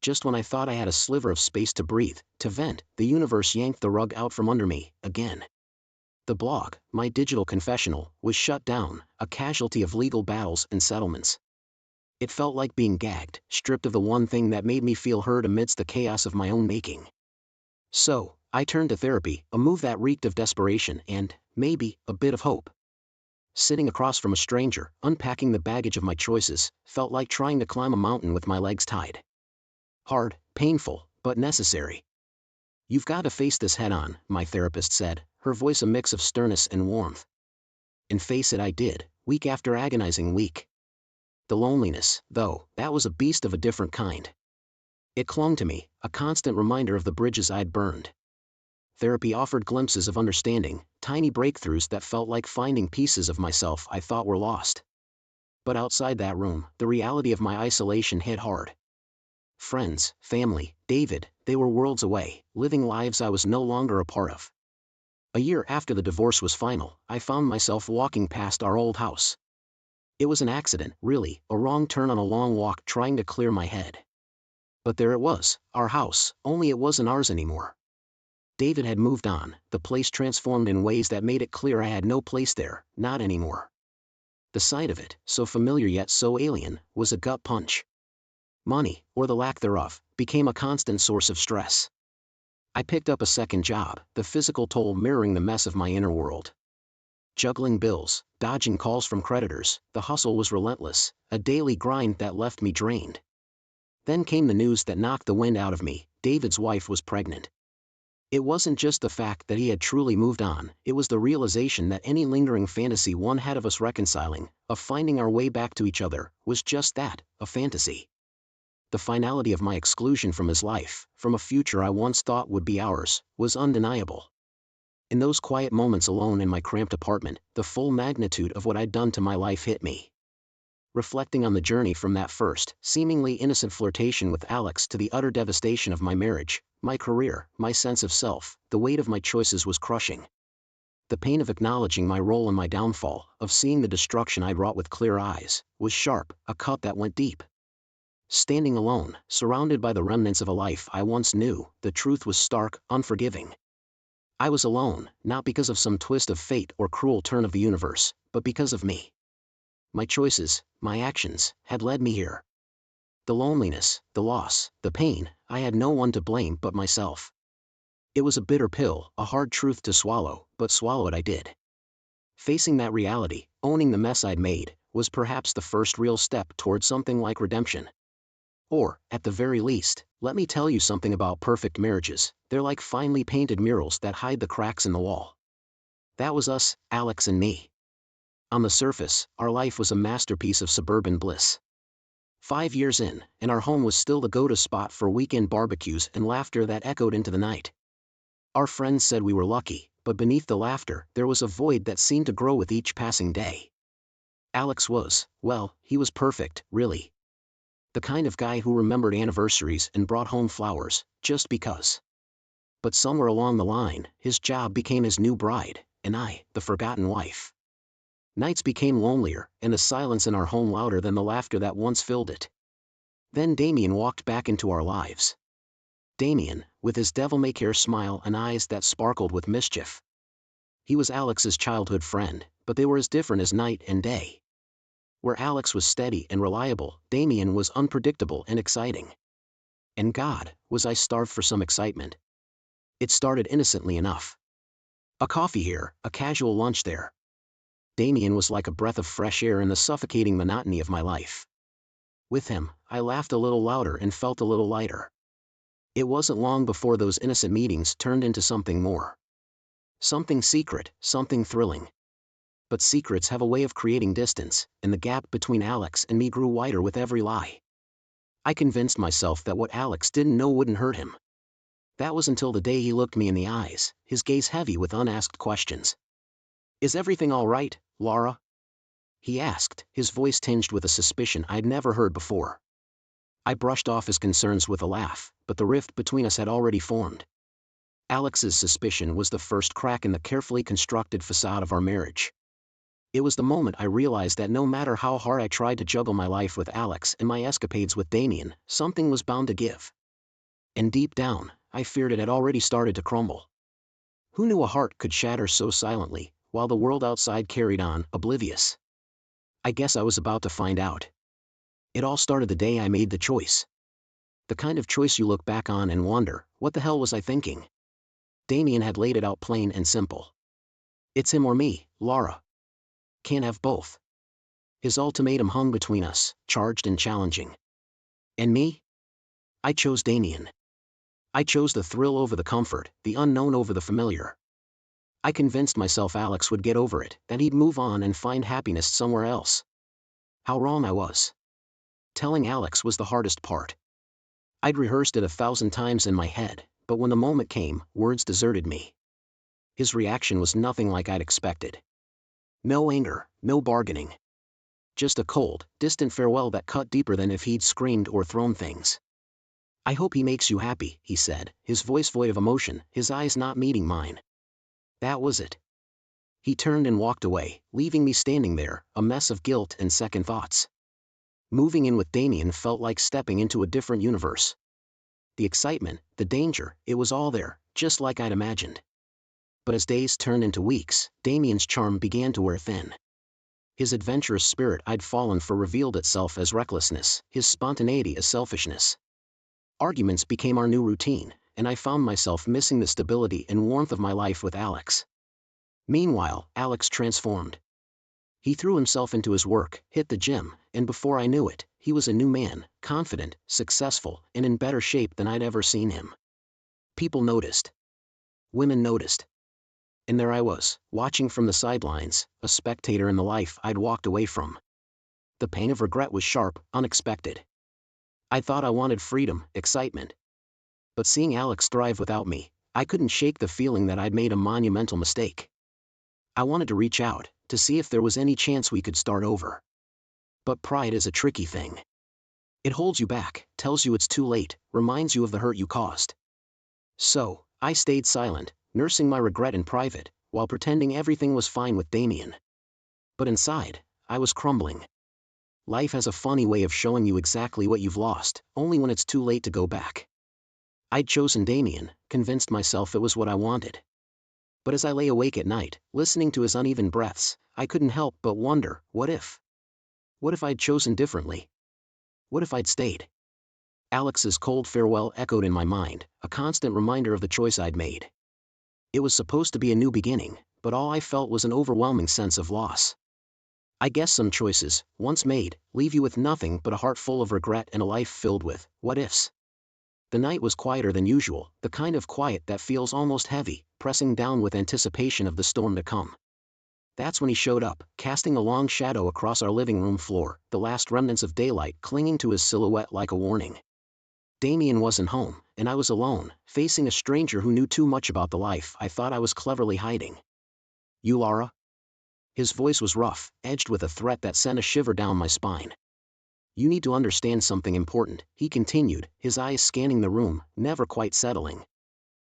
Just when I thought I had a sliver of space to breathe, to vent, the universe yanked the rug out from under me, again. The blog, my digital confessional, was shut down, a casualty of legal battles and settlements. It felt like being gagged, stripped of the one thing that made me feel heard amidst the chaos of my own making. So, I turned to therapy, a move that reeked of desperation and, maybe, a bit of hope. Sitting across from a stranger, unpacking the baggage of my choices, felt like trying to climb a mountain with my legs tied. Hard, painful, but necessary. "You've got to face this head-on," my therapist said, her voice a mix of sternness and warmth. And face it I did, week after agonizing week. The loneliness, though, that was a beast of a different kind. It clung to me, a constant reminder of the bridges I'd burned. Therapy offered glimpses of understanding, tiny breakthroughs that felt like finding pieces of myself I thought were lost. But outside that room, the reality of my isolation hit hard. Friends, family, David, they were worlds away, living lives I was no longer a part of. A year after the divorce was final, I found myself walking past our old house. It was an accident, really, a wrong turn on a long walk trying to clear my head. But there it was, our house, only it wasn't ours anymore. David had moved on, the place transformed in ways that made it clear I had no place there, not anymore. The sight of it, so familiar yet so alien, was a gut punch. Money, or the lack thereof, became a constant source of stress. I picked up a second job, the physical toll mirroring the mess of my inner world. Juggling bills, dodging calls from creditors, the hustle was relentless, a daily grind that left me drained. Then came the news that knocked the wind out of me: David's wife was pregnant. It wasn't just the fact that he had truly moved on, it was the realization that any lingering fantasy one had of us reconciling, of finding our way back to each other, was just that, a fantasy. The finality of my exclusion from his life, from a future I once thought would be ours, was undeniable. In those quiet moments alone in my cramped apartment, the full magnitude of what I'd done to my life hit me. Reflecting on the journey from that first, seemingly innocent flirtation with Alex to the utter devastation of my marriage, my career, my sense of self, the weight of my choices was crushing. The pain of acknowledging my role in my downfall, of seeing the destruction I'd wrought with clear eyes, was sharp, a cut that went deep. Standing alone, surrounded by the remnants of a life I once knew, the truth was stark, unforgiving. I was alone, not because of some twist of fate or cruel turn of the universe, but because of me. My choices, my actions, had led me here. The loneliness, the loss, the pain, I had no one to blame but myself. It was a bitter pill, a hard truth to swallow, but swallow it I did. Facing that reality, owning the mess I'd made, was perhaps the first real step toward something like redemption. Or, at the very least, let me tell you something about perfect marriages: they're like finely painted murals that hide the cracks in the wall. That was us, Alex and me. On the surface, our life was a masterpiece of suburban bliss. 5 years in, and our home was still the go-to spot for weekend barbecues and laughter that echoed into the night. Our friends said we were lucky, but beneath the laughter, there was a void that seemed to grow with each passing day. Alex was, well, he was perfect, really. The kind of guy who remembered anniversaries and brought home flowers, just because. But somewhere along the line, his job became his new bride, and I, the forgotten wife. Nights became lonelier, and the silence in our home louder than the laughter that once filled it. Then Damien walked back into our lives. Damien, with his devil-may-care smile and eyes that sparkled with mischief. He was Alex's childhood friend, but they were as different as night and day. Where Alex was steady and reliable, Damien was unpredictable and exciting. And God, was I starved for some excitement. It started innocently enough. A coffee here, a casual lunch there. Damien was like a breath of fresh air in the suffocating monotony of my life. With him, I laughed a little louder and felt a little lighter. It wasn't long before those innocent meetings turned into something more. Something secret, something thrilling. But secrets have a way of creating distance, and the gap between Alex and me grew wider with every lie. I convinced myself that what Alex didn't know wouldn't hurt him. That was until the day he looked me in the eyes, his gaze heavy with unasked questions. "Is everything all right, Laura?" he asked, his voice tinged with a suspicion I'd never heard before. I brushed off his concerns with a laugh, but the rift between us had already formed. Alex's suspicion was the first crack in the carefully constructed facade of our marriage. It was the moment I realized that no matter how hard I tried to juggle my life with Alex and my escapades with Damien, something was bound to give. And deep down, I feared it had already started to crumble. Who knew a heart could shatter so silently, while the world outside carried on, oblivious? I guess I was about to find out. It all started the day I made the choice. The kind of choice you look back on and wonder, what the hell was I thinking? Damien had laid it out plain and simple. It's him or me, Laura. Can't have both. His ultimatum hung between us, charged and challenging. And me? I chose Damien. I chose the thrill over the comfort, the unknown over the familiar. I convinced myself Alex would get over it, that he'd move on and find happiness somewhere else. How wrong I was. Telling Alex was the hardest part. I'd rehearsed it 1,000 times in my head, but when the moment came, words deserted me. His reaction was nothing like I'd expected. No anger, no bargaining. Just a cold, distant farewell that cut deeper than if he'd screamed or thrown things. "I hope he makes you happy," he said, his voice void of emotion, his eyes not meeting mine. That was it. He turned and walked away, leaving me standing there, a mess of guilt and second thoughts. Moving in with Damien felt like stepping into a different universe. The excitement, the danger, it was all there, just like I'd imagined. But as days turned into weeks, Damien's charm began to wear thin. His adventurous spirit I'd fallen for revealed itself as recklessness, his spontaneity as selfishness. Arguments became our new routine, and I found myself missing the stability and warmth of my life with Alex. Meanwhile, Alex transformed. He threw himself into his work, hit the gym, and before I knew it, he was a new man, confident, successful, and in better shape than I'd ever seen him. People noticed. Women noticed. And there I was, watching from the sidelines, a spectator in the life I'd walked away from. The pain of regret was sharp, unexpected. I thought I wanted freedom, excitement. But seeing Alex thrive without me, I couldn't shake the feeling that I'd made a monumental mistake. I wanted to reach out, to see if there was any chance we could start over. But pride is a tricky thing. It holds you back, tells you it's too late, reminds you of the hurt you caused. So, I stayed silent, nursing my regret in private, while pretending everything was fine with Damien. But inside, I was crumbling. Life has a funny way of showing you exactly what you've lost, only when it's too late to go back. I'd chosen Damien, convinced myself it was what I wanted. But as I lay awake at night, listening to his uneven breaths, I couldn't help but wonder, what if? What if I'd chosen differently? What if I'd stayed? Alex's cold farewell echoed in my mind, a constant reminder of the choice I'd made. It was supposed to be a new beginning, but all I felt was an overwhelming sense of loss. I guess some choices, once made, leave you with nothing but a heart full of regret and a life filled with what-ifs. The night was quieter than usual, the kind of quiet that feels almost heavy, pressing down with anticipation of the storm to come. That's when he showed up, casting a long shadow across our living room floor, the last remnants of daylight clinging to his silhouette like a warning. Damien wasn't home, and I was alone, facing a stranger who knew too much about the life I thought I was cleverly hiding. "You Laura?" His voice was rough, edged with a threat that sent a shiver down my spine. "You need to understand something important," he continued, his eyes scanning the room, never quite settling.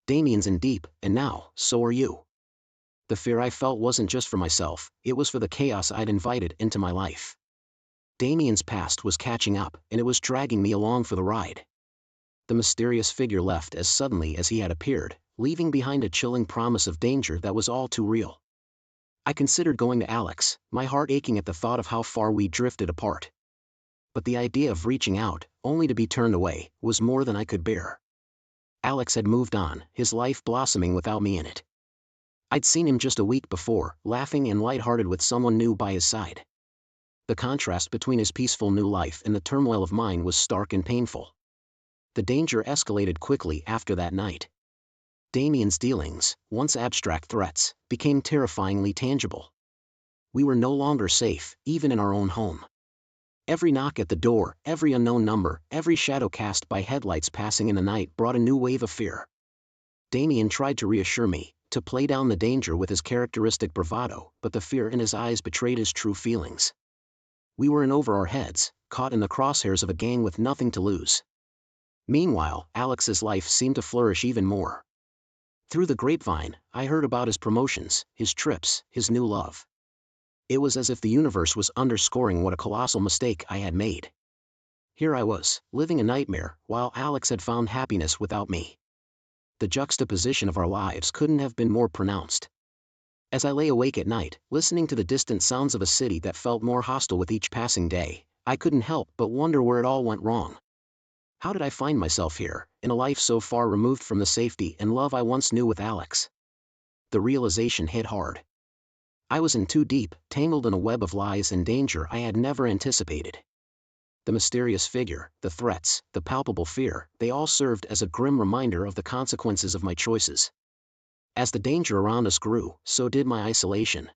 "Damien's in deep, and now, so are you." The fear I felt wasn't just for myself, it was for the chaos I'd invited into my life. Damien's past was catching up, and it was dragging me along for the ride. The mysterious figure left as suddenly as he had appeared, leaving behind a chilling promise of danger that was all too real. I considered going to Alex, my heart aching at the thought of how far we drifted apart. But the idea of reaching out, only to be turned away, was more than I could bear. Alex had moved on, his life blossoming without me in it. I'd seen him just a week before, laughing and lighthearted with someone new by his side. The contrast between his peaceful new life and the turmoil of mine was stark and painful. The danger escalated quickly after that night. Damien's dealings, once abstract threats, became terrifyingly tangible. We were no longer safe, even in our own home. Every knock at the door, every unknown number, every shadow cast by headlights passing in the night brought a new wave of fear. Damien tried to reassure me, to play down the danger with his characteristic bravado, but the fear in his eyes betrayed his true feelings. We were in over our heads, caught in the crosshairs of a gang with nothing to lose. Meanwhile, Alex's life seemed to flourish even more. Through the grapevine, I heard about his promotions, his trips, his new love. It was as if the universe was underscoring what a colossal mistake I had made. Here I was, living a nightmare, while Alex had found happiness without me. The juxtaposition of our lives couldn't have been more pronounced. As I lay awake at night, listening to the distant sounds of a city that felt more hostile with each passing day, I couldn't help but wonder where it all went wrong. How did I find myself here, in a life so far removed from the safety and love I once knew with Alex? The realization hit hard. I was in too deep, tangled in a web of lies and danger I had never anticipated. The mysterious figure, the threats, the palpable fear, they all served as a grim reminder of the consequences of my choices. As the danger around us grew, so did my isolation.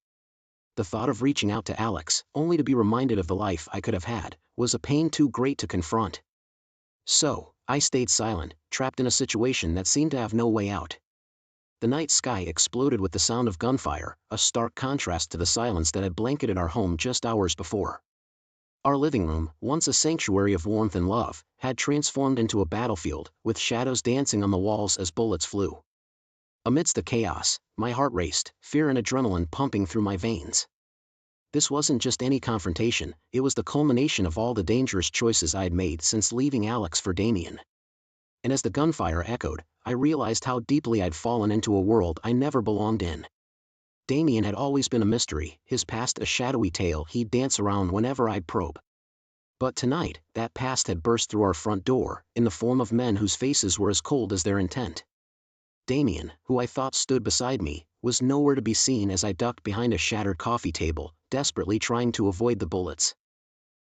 The thought of reaching out to Alex, only to be reminded of the life I could have had, was a pain too great to confront. So, I stayed silent, trapped in a situation that seemed to have no way out. The night sky exploded with the sound of gunfire, a stark contrast to the silence that had blanketed our home just hours before. Our living room, once a sanctuary of warmth and love, had transformed into a battlefield, with shadows dancing on the walls as bullets flew. Amidst the chaos, my heart raced, fear and adrenaline pumping through my veins. This wasn't just any confrontation, it was the culmination of all the dangerous choices I had made since leaving Alex for Damien. And as the gunfire echoed, I realized how deeply I'd fallen into a world I never belonged in. Damien had always been a mystery, his past a shadowy tale he'd dance around whenever I'd probe. But tonight, that past had burst through our front door, in the form of men whose faces were as cold as their intent. Damien, who I thought stood beside me, was nowhere to be seen as I ducked behind a shattered coffee table, desperately trying to avoid the bullets.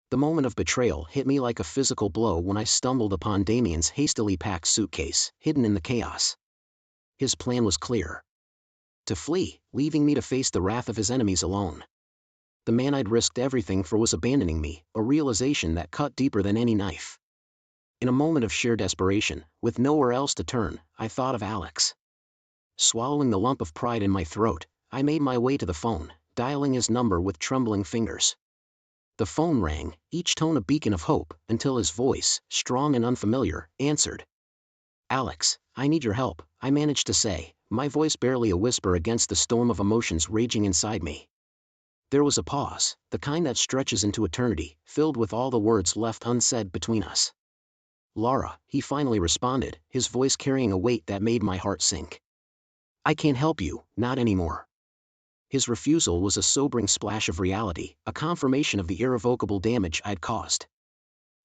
The moment of betrayal hit me like a physical blow when I stumbled upon Damien's hastily packed suitcase, hidden in the chaos. His plan was clear. To flee, leaving me to face the wrath of his enemies alone. The man I'd risked everything for was abandoning me, a realization that cut deeper than any knife. In a moment of sheer desperation, with nowhere else to turn, I thought of Alex. Swallowing the lump of pride in my throat, I made my way to the phone, dialing his number with trembling fingers. The phone rang, each tone a beacon of hope, until his voice, strong and unfamiliar, answered. "Alex, I need your help," I managed to say, my voice barely a whisper against the storm of emotions raging inside me. There was a pause, the kind that stretches into eternity, filled with all the words left unsaid between us. "Laura," he finally responded, his voice carrying a weight that made my heart sink. "I can't help you, not anymore." His refusal was a sobering splash of reality, a confirmation of the irrevocable damage I'd caused.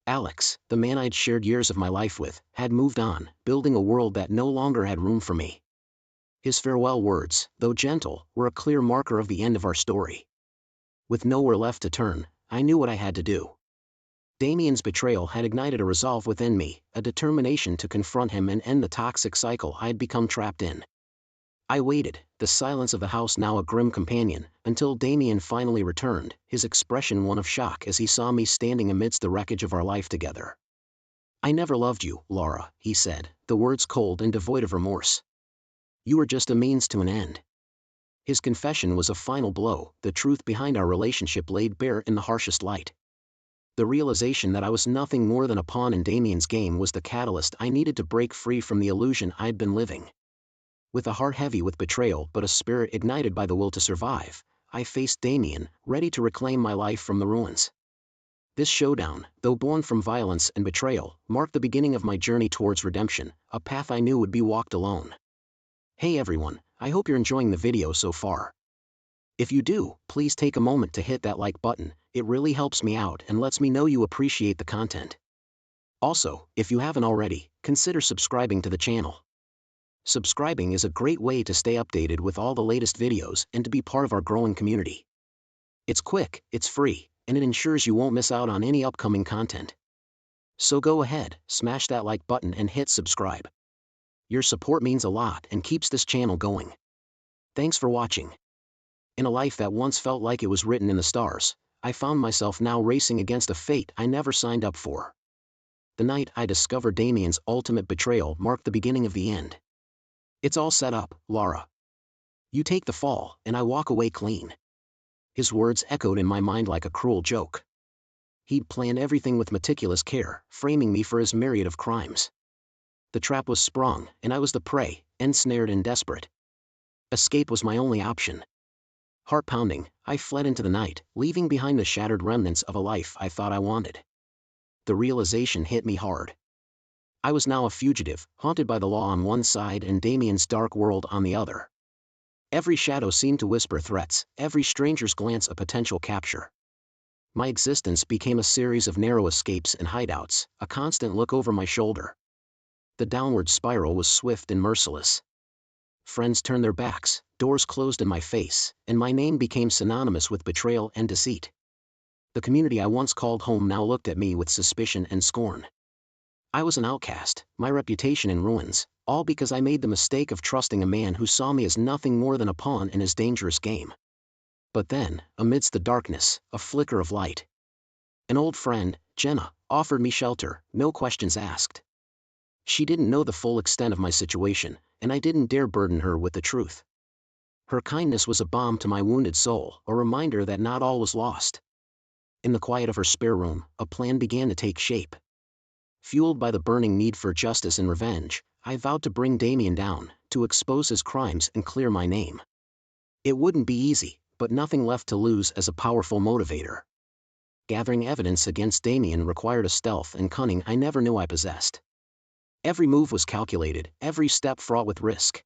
Alex, the man I'd shared years of my life with, had moved on, building a world that no longer had room for me. His farewell words, though gentle, were a clear marker of the end of our story. With nowhere left to turn, I knew what I had to do. Damien's betrayal had ignited a resolve within me, a determination to confront him and end the toxic cycle I had become trapped in. I waited, the silence of the house now a grim companion, until Damien finally returned, his expression one of shock as he saw me standing amidst the wreckage of our life together. "I never loved you, Laura," he said, the words cold and devoid of remorse. "You were just a means to an end." His confession was a final blow, the truth behind our relationship laid bare in the harshest light. The realization that I was nothing more than a pawn in Damien's game was the catalyst I needed to break free from the illusion I'd been living. With a heart heavy with betrayal but a spirit ignited by the will to survive, I faced Damien, ready to reclaim my life from the ruins. This showdown, though born from violence and betrayal, marked the beginning of my journey towards redemption, a path I knew would be walked alone. Hey everyone, I hope you're enjoying the video so far. If you do, please take a moment to hit that like button, it really helps me out and lets me know you appreciate the content. Also, if you haven't already, consider subscribing to the channel. Subscribing is a great way to stay updated with all the latest videos and to be part of our growing community. It's quick, it's free, and it ensures you won't miss out on any upcoming content. So go ahead, smash that like button and hit subscribe. Your support means a lot and keeps this channel going. Thanks for watching. In a life that once felt like it was written in the stars, I found myself now racing against a fate I never signed up for. The night I discovered Damien's ultimate betrayal marked the beginning of the end. It's all set up, Laura. You take the fall, and I walk away clean. His words echoed in my mind like a cruel joke. He'd planned everything with meticulous care, framing me for his myriad of crimes. The trap was sprung, and I was the prey, ensnared and desperate. Escape was my only option. Heart pounding, I fled into the night, leaving behind the shattered remnants of a life I thought I wanted. The realization hit me hard. I was now a fugitive, haunted by the law on one side and Damien's dark world on the other. Every shadow seemed to whisper threats, every stranger's glance a potential capture. My existence became a series of narrow escapes and hideouts, a constant look over my shoulder. The downward spiral was swift and merciless. Friends turned their backs, doors closed in my face, and my name became synonymous with betrayal and deceit. The community I once called home now looked at me with suspicion and scorn. I was an outcast, my reputation in ruins, all because I made the mistake of trusting a man who saw me as nothing more than a pawn in his dangerous game. But then, amidst the darkness, a flicker of light. An old friend, Jenna, offered me shelter, no questions asked. She didn't know the full extent of my situation, and I didn't dare burden her with the truth. Her kindness was a balm to my wounded soul, a reminder that not all was lost. In the quiet of her spare room, a plan began to take shape. Fueled by the burning need for justice and revenge, I vowed to bring Damien down, to expose his crimes and clear my name. It wouldn't be easy, but nothing left to lose as a powerful motivator. Gathering evidence against Damien required a stealth and cunning I never knew I possessed. Every move was calculated, every step fraught with risk.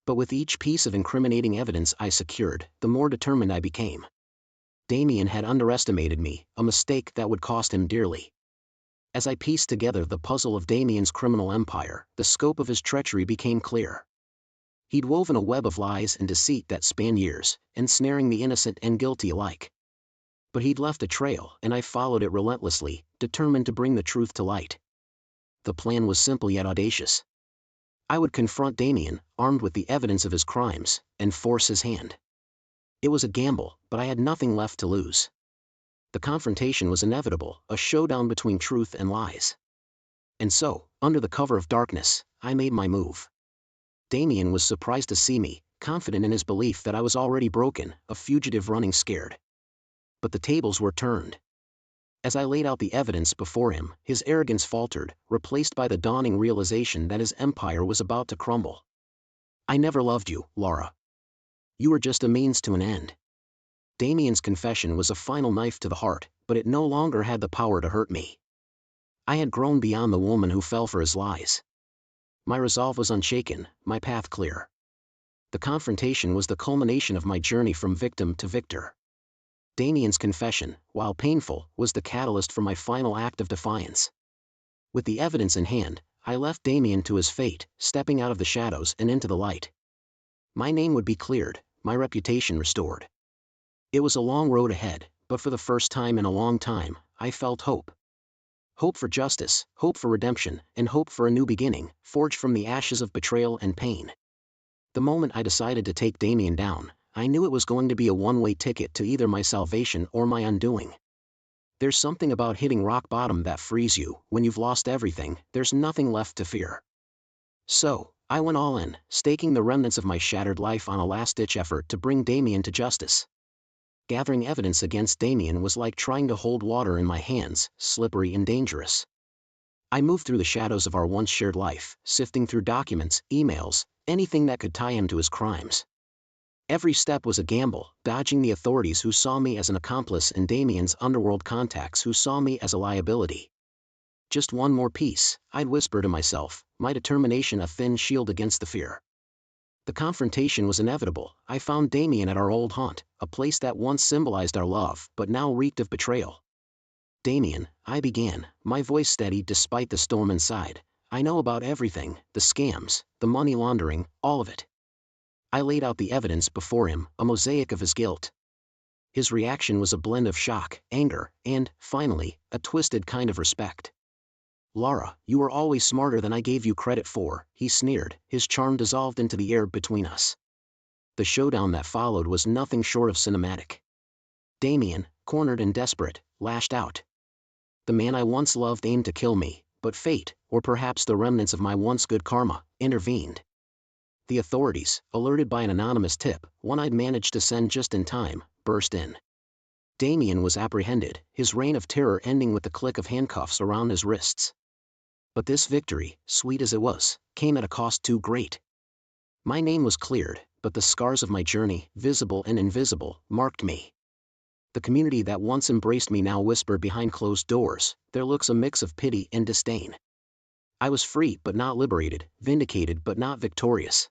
But with each piece of incriminating evidence I secured, the more determined I became. Damien had underestimated me, a mistake that would cost him dearly. As I pieced together the puzzle of Damien's criminal empire, the scope of his treachery became clear. He'd woven a web of lies and deceit that spanned years, ensnaring the innocent and guilty alike. But he'd left a trail, and I followed it relentlessly, determined to bring the truth to light. The plan was simple yet audacious. I would confront Damien, armed with the evidence of his crimes, and force his hand. It was a gamble, but I had nothing left to lose. The confrontation was inevitable, a showdown between truth and lies. And so, under the cover of darkness, I made my move. Damien was surprised to see me, confident in his belief that I was already broken, a fugitive running scared. But the tables were turned. As I laid out the evidence before him, his arrogance faltered, replaced by the dawning realization that his empire was about to crumble. I never loved you, Laura. You were just a means to an end. Damien's confession was a final knife to the heart, but it no longer had the power to hurt me. I had grown beyond the woman who fell for his lies. My resolve was unshaken, my path clear. The confrontation was the culmination of my journey from victim to victor. Damien's confession, while painful, was the catalyst for my final act of defiance. With the evidence in hand, I left Damien to his fate, stepping out of the shadows and into the light. My name would be cleared, my reputation restored. It was a long road ahead, but for the first time in a long time, I felt hope. Hope for justice, hope for redemption, and hope for a new beginning, forged from the ashes of betrayal and pain. The moment I decided to take Damien down, I knew it was going to be a one-way ticket to either my salvation or my undoing. There's something about hitting rock bottom that frees you. When you've lost everything, there's nothing left to fear. So, I went all in, staking the remnants of my shattered life on a last-ditch effort to bring Damien to justice. Gathering evidence against Damien was like trying to hold water in my hands, slippery and dangerous. I moved through the shadows of our once shared life, sifting through documents, emails, anything that could tie him to his crimes. Every step was a gamble, dodging the authorities who saw me as an accomplice and Damien's underworld contacts who saw me as a liability. Just one more piece, I'd whisper to myself, my determination a thin shield against the fear. The confrontation was inevitable. I found Damien at our old haunt, a place that once symbolized our love but now reeked of betrayal. "Damien," I began, my voice steady despite the storm inside, "I know about everything, the scams, the money laundering, all of it." I laid out the evidence before him, a mosaic of his guilt. His reaction was a blend of shock, anger, and, finally, a twisted kind of respect. "Laura, you were always smarter than I gave you credit for," he sneered, his charm dissolved into the air between us. The showdown that followed was nothing short of cinematic. Damien, cornered and desperate, lashed out. The man I once loved aimed to kill me, but fate, or perhaps the remnants of my once good karma, intervened. The authorities, alerted by an anonymous tip, one I'd managed to send just in time, burst in. Damien was apprehended, his reign of terror ending with the click of handcuffs around his wrists. But this victory, sweet as it was, came at a cost too great. My name was cleared, but the scars of my journey, visible and invisible, marked me. The community that once embraced me now whispered behind closed doors, their looks a mix of pity and disdain. I was free but not liberated, vindicated but not victorious.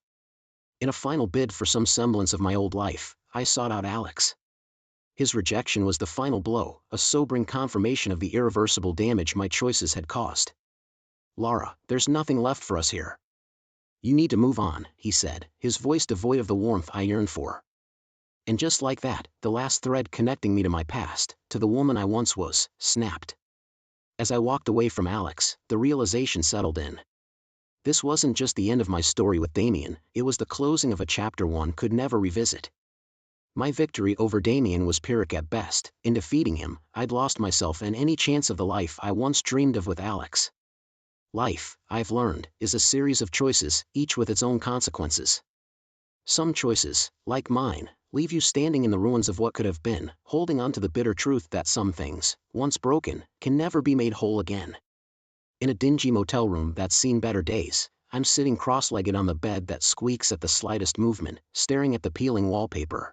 In a final bid for some semblance of my old life, I sought out Alex. His rejection was the final blow, a sobering confirmation of the irreversible damage my choices had caused. "Laura, there's nothing left for us here. You need to move on," he said, his voice devoid of the warmth I yearned for. And just like that, the last thread connecting me to my past, to the woman I once was, snapped. As I walked away from Alex, the realization settled in. This wasn't just the end of my story with Damien, it was the closing of a chapter one could never revisit. My victory over Damien was Pyrrhic at best. In defeating him, I'd lost myself and any chance of the life I once dreamed of with Alex. Life, I've learned, is a series of choices, each with its own consequences. Some choices, like mine, leave you standing in the ruins of what could have been, holding on to the bitter truth that some things, once broken, can never be made whole again. In a dingy motel room that's seen better days, I'm sitting cross-legged on the bed that squeaks at the slightest movement, staring at the peeling wallpaper.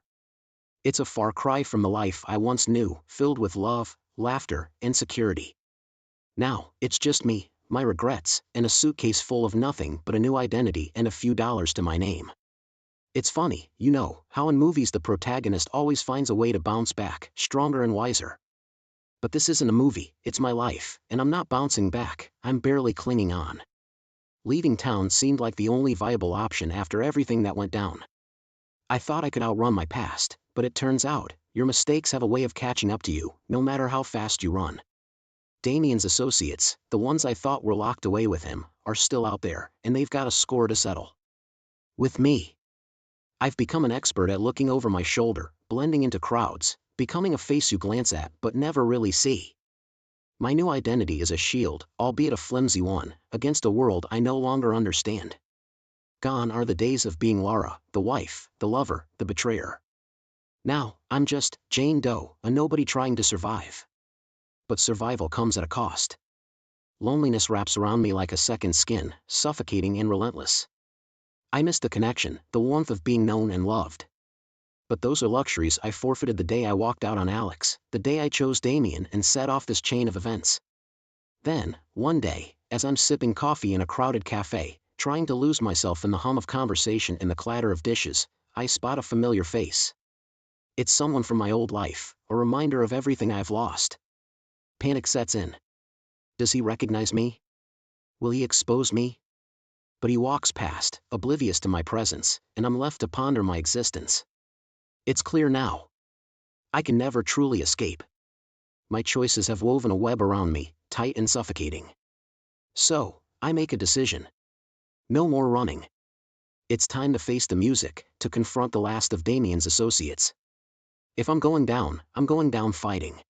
It's a far cry from the life I once knew, filled with love, laughter, and security. Now, it's just me, my regrets, and a suitcase full of nothing but a new identity and a few dollars to my name. It's funny, you know, how in movies the protagonist always finds a way to bounce back, stronger and wiser. But this isn't a movie, it's my life, and I'm not bouncing back, I'm barely clinging on. Leaving town seemed like the only viable option after everything that went down. I thought I could outrun my past, but it turns out, your mistakes have a way of catching up to you, no matter how fast you run. Damien's associates, the ones I thought were locked away with him, are still out there, and they've got a score to settle. With me. I've become an expert at looking over my shoulder, blending into crowds, becoming a face you glance at but never really see. My new identity is a shield, albeit a flimsy one, against a world I no longer understand. Gone are the days of being Laura, the wife, the lover, the betrayer. Now, I'm just Jane Doe, a nobody trying to survive. But survival comes at a cost. Loneliness wraps around me like a second skin, suffocating and relentless. I miss the connection, the warmth of being known and loved. But those are luxuries I forfeited the day I walked out on Alex, the day I chose Damien and set off this chain of events. Then, one day, as I'm sipping coffee in a crowded cafe, trying to lose myself in the hum of conversation and the clatter of dishes, I spot a familiar face. It's someone from my old life, a reminder of everything I've lost. Panic sets in. Does he recognize me? Will he expose me? But he walks past, oblivious to my presence, and I'm left to ponder my existence. It's clear now. I can never truly escape. My choices have woven a web around me, tight and suffocating. So, I make a decision. No more running. It's time to face the music, to confront the last of Damien's associates. If I'm going down fighting.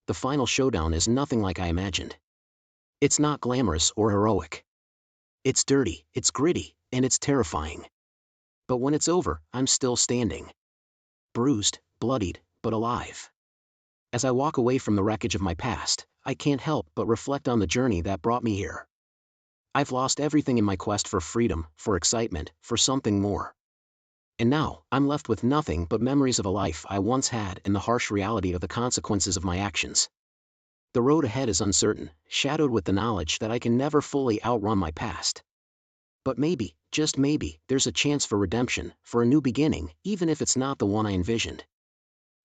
The final showdown is nothing like I imagined. It's not glamorous or heroic. It's dirty, it's gritty, and it's terrifying. But when it's over, I'm still standing. Bruised, bloodied, but alive. As I walk away from the wreckage of my past, I can't help but reflect on the journey that brought me here. I've lost everything in my quest for freedom, for excitement, for something more. And now, I'm left with nothing but memories of a life I once had and the harsh reality of the consequences of my actions. The road ahead is uncertain, shadowed with the knowledge that I can never fully outrun my past. But maybe, just maybe, there's a chance for redemption, for a new beginning, even if it's not the one I envisioned.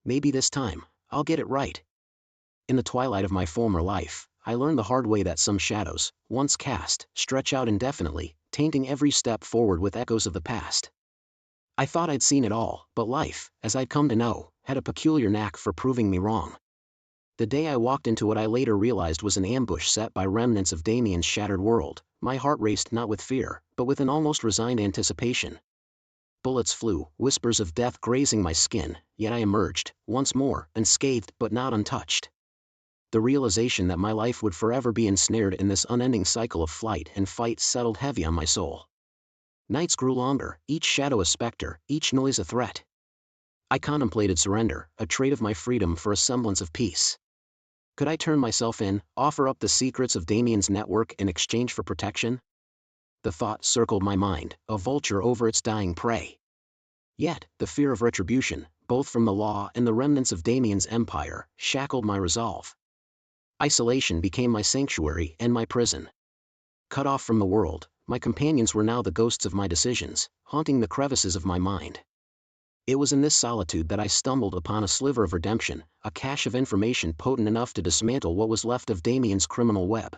Maybe this time, I'll get it right. In the twilight of my former life, I learned the hard way that some shadows, once cast, stretch out indefinitely, tainting every step forward with echoes of the past. I thought I'd seen it all, but life, as I'd come to know, had a peculiar knack for proving me wrong. The day I walked into what I later realized was an ambush set by remnants of Damien's shattered world, my heart raced not with fear, but with an almost resigned anticipation. Bullets flew, whispers of death grazing my skin, yet I emerged, once more, unscathed but not untouched. The realization that my life would forever be ensnared in this unending cycle of flight and fight settled heavy on my soul. Nights grew longer, each shadow a specter, each noise a threat. I contemplated surrender, a trade of my freedom for a semblance of peace. Could I turn myself in, offer up the secrets of Damien's network in exchange for protection? The thought circled my mind, a vulture over its dying prey. Yet, the fear of retribution, both from the law and the remnants of Damien's empire, shackled my resolve. Isolation became my sanctuary and my prison. Cut off from the world, my companions were now the ghosts of my decisions, haunting the crevices of my mind. It was in this solitude that I stumbled upon a sliver of redemption, a cache of information potent enough to dismantle what was left of Damien's criminal web.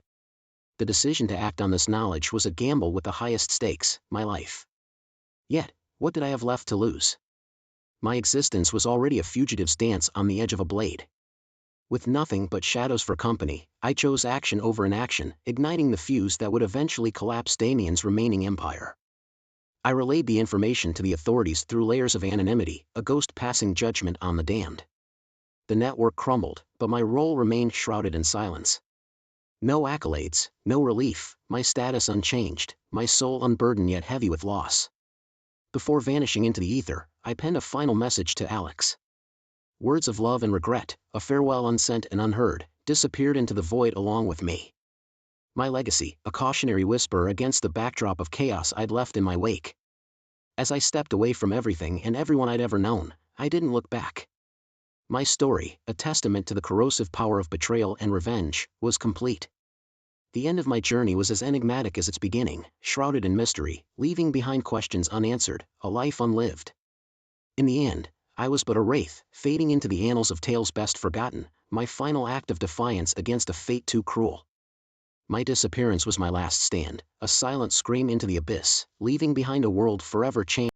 The decision to act on this knowledge was a gamble with the highest stakes, my life. Yet, what did I have left to lose? My existence was already a fugitive's dance on the edge of a blade. With nothing but shadows for company, I chose action over inaction, igniting the fuse that would eventually collapse Damien's remaining empire. I relayed the information to the authorities through layers of anonymity, a ghost passing judgment on the damned. The network crumbled, but my role remained shrouded in silence. No accolades, no relief, my status unchanged, my soul unburdened yet heavy with loss. Before vanishing into the ether, I penned a final message to Alex. Words of love and regret, a farewell unsent and unheard, disappeared into the void along with me. My legacy, a cautionary whisper against the backdrop of chaos I'd left in my wake. As I stepped away from everything and everyone I'd ever known, I didn't look back. My story, a testament to the corrosive power of betrayal and revenge, was complete. The end of my journey was as enigmatic as its beginning, shrouded in mystery, leaving behind questions unanswered, a life unlived. In the end, I was but a wraith, fading into the annals of tales best forgotten, my final act of defiance against a fate too cruel. My disappearance was my last stand, a silent scream into the abyss, leaving behind a world forever changed.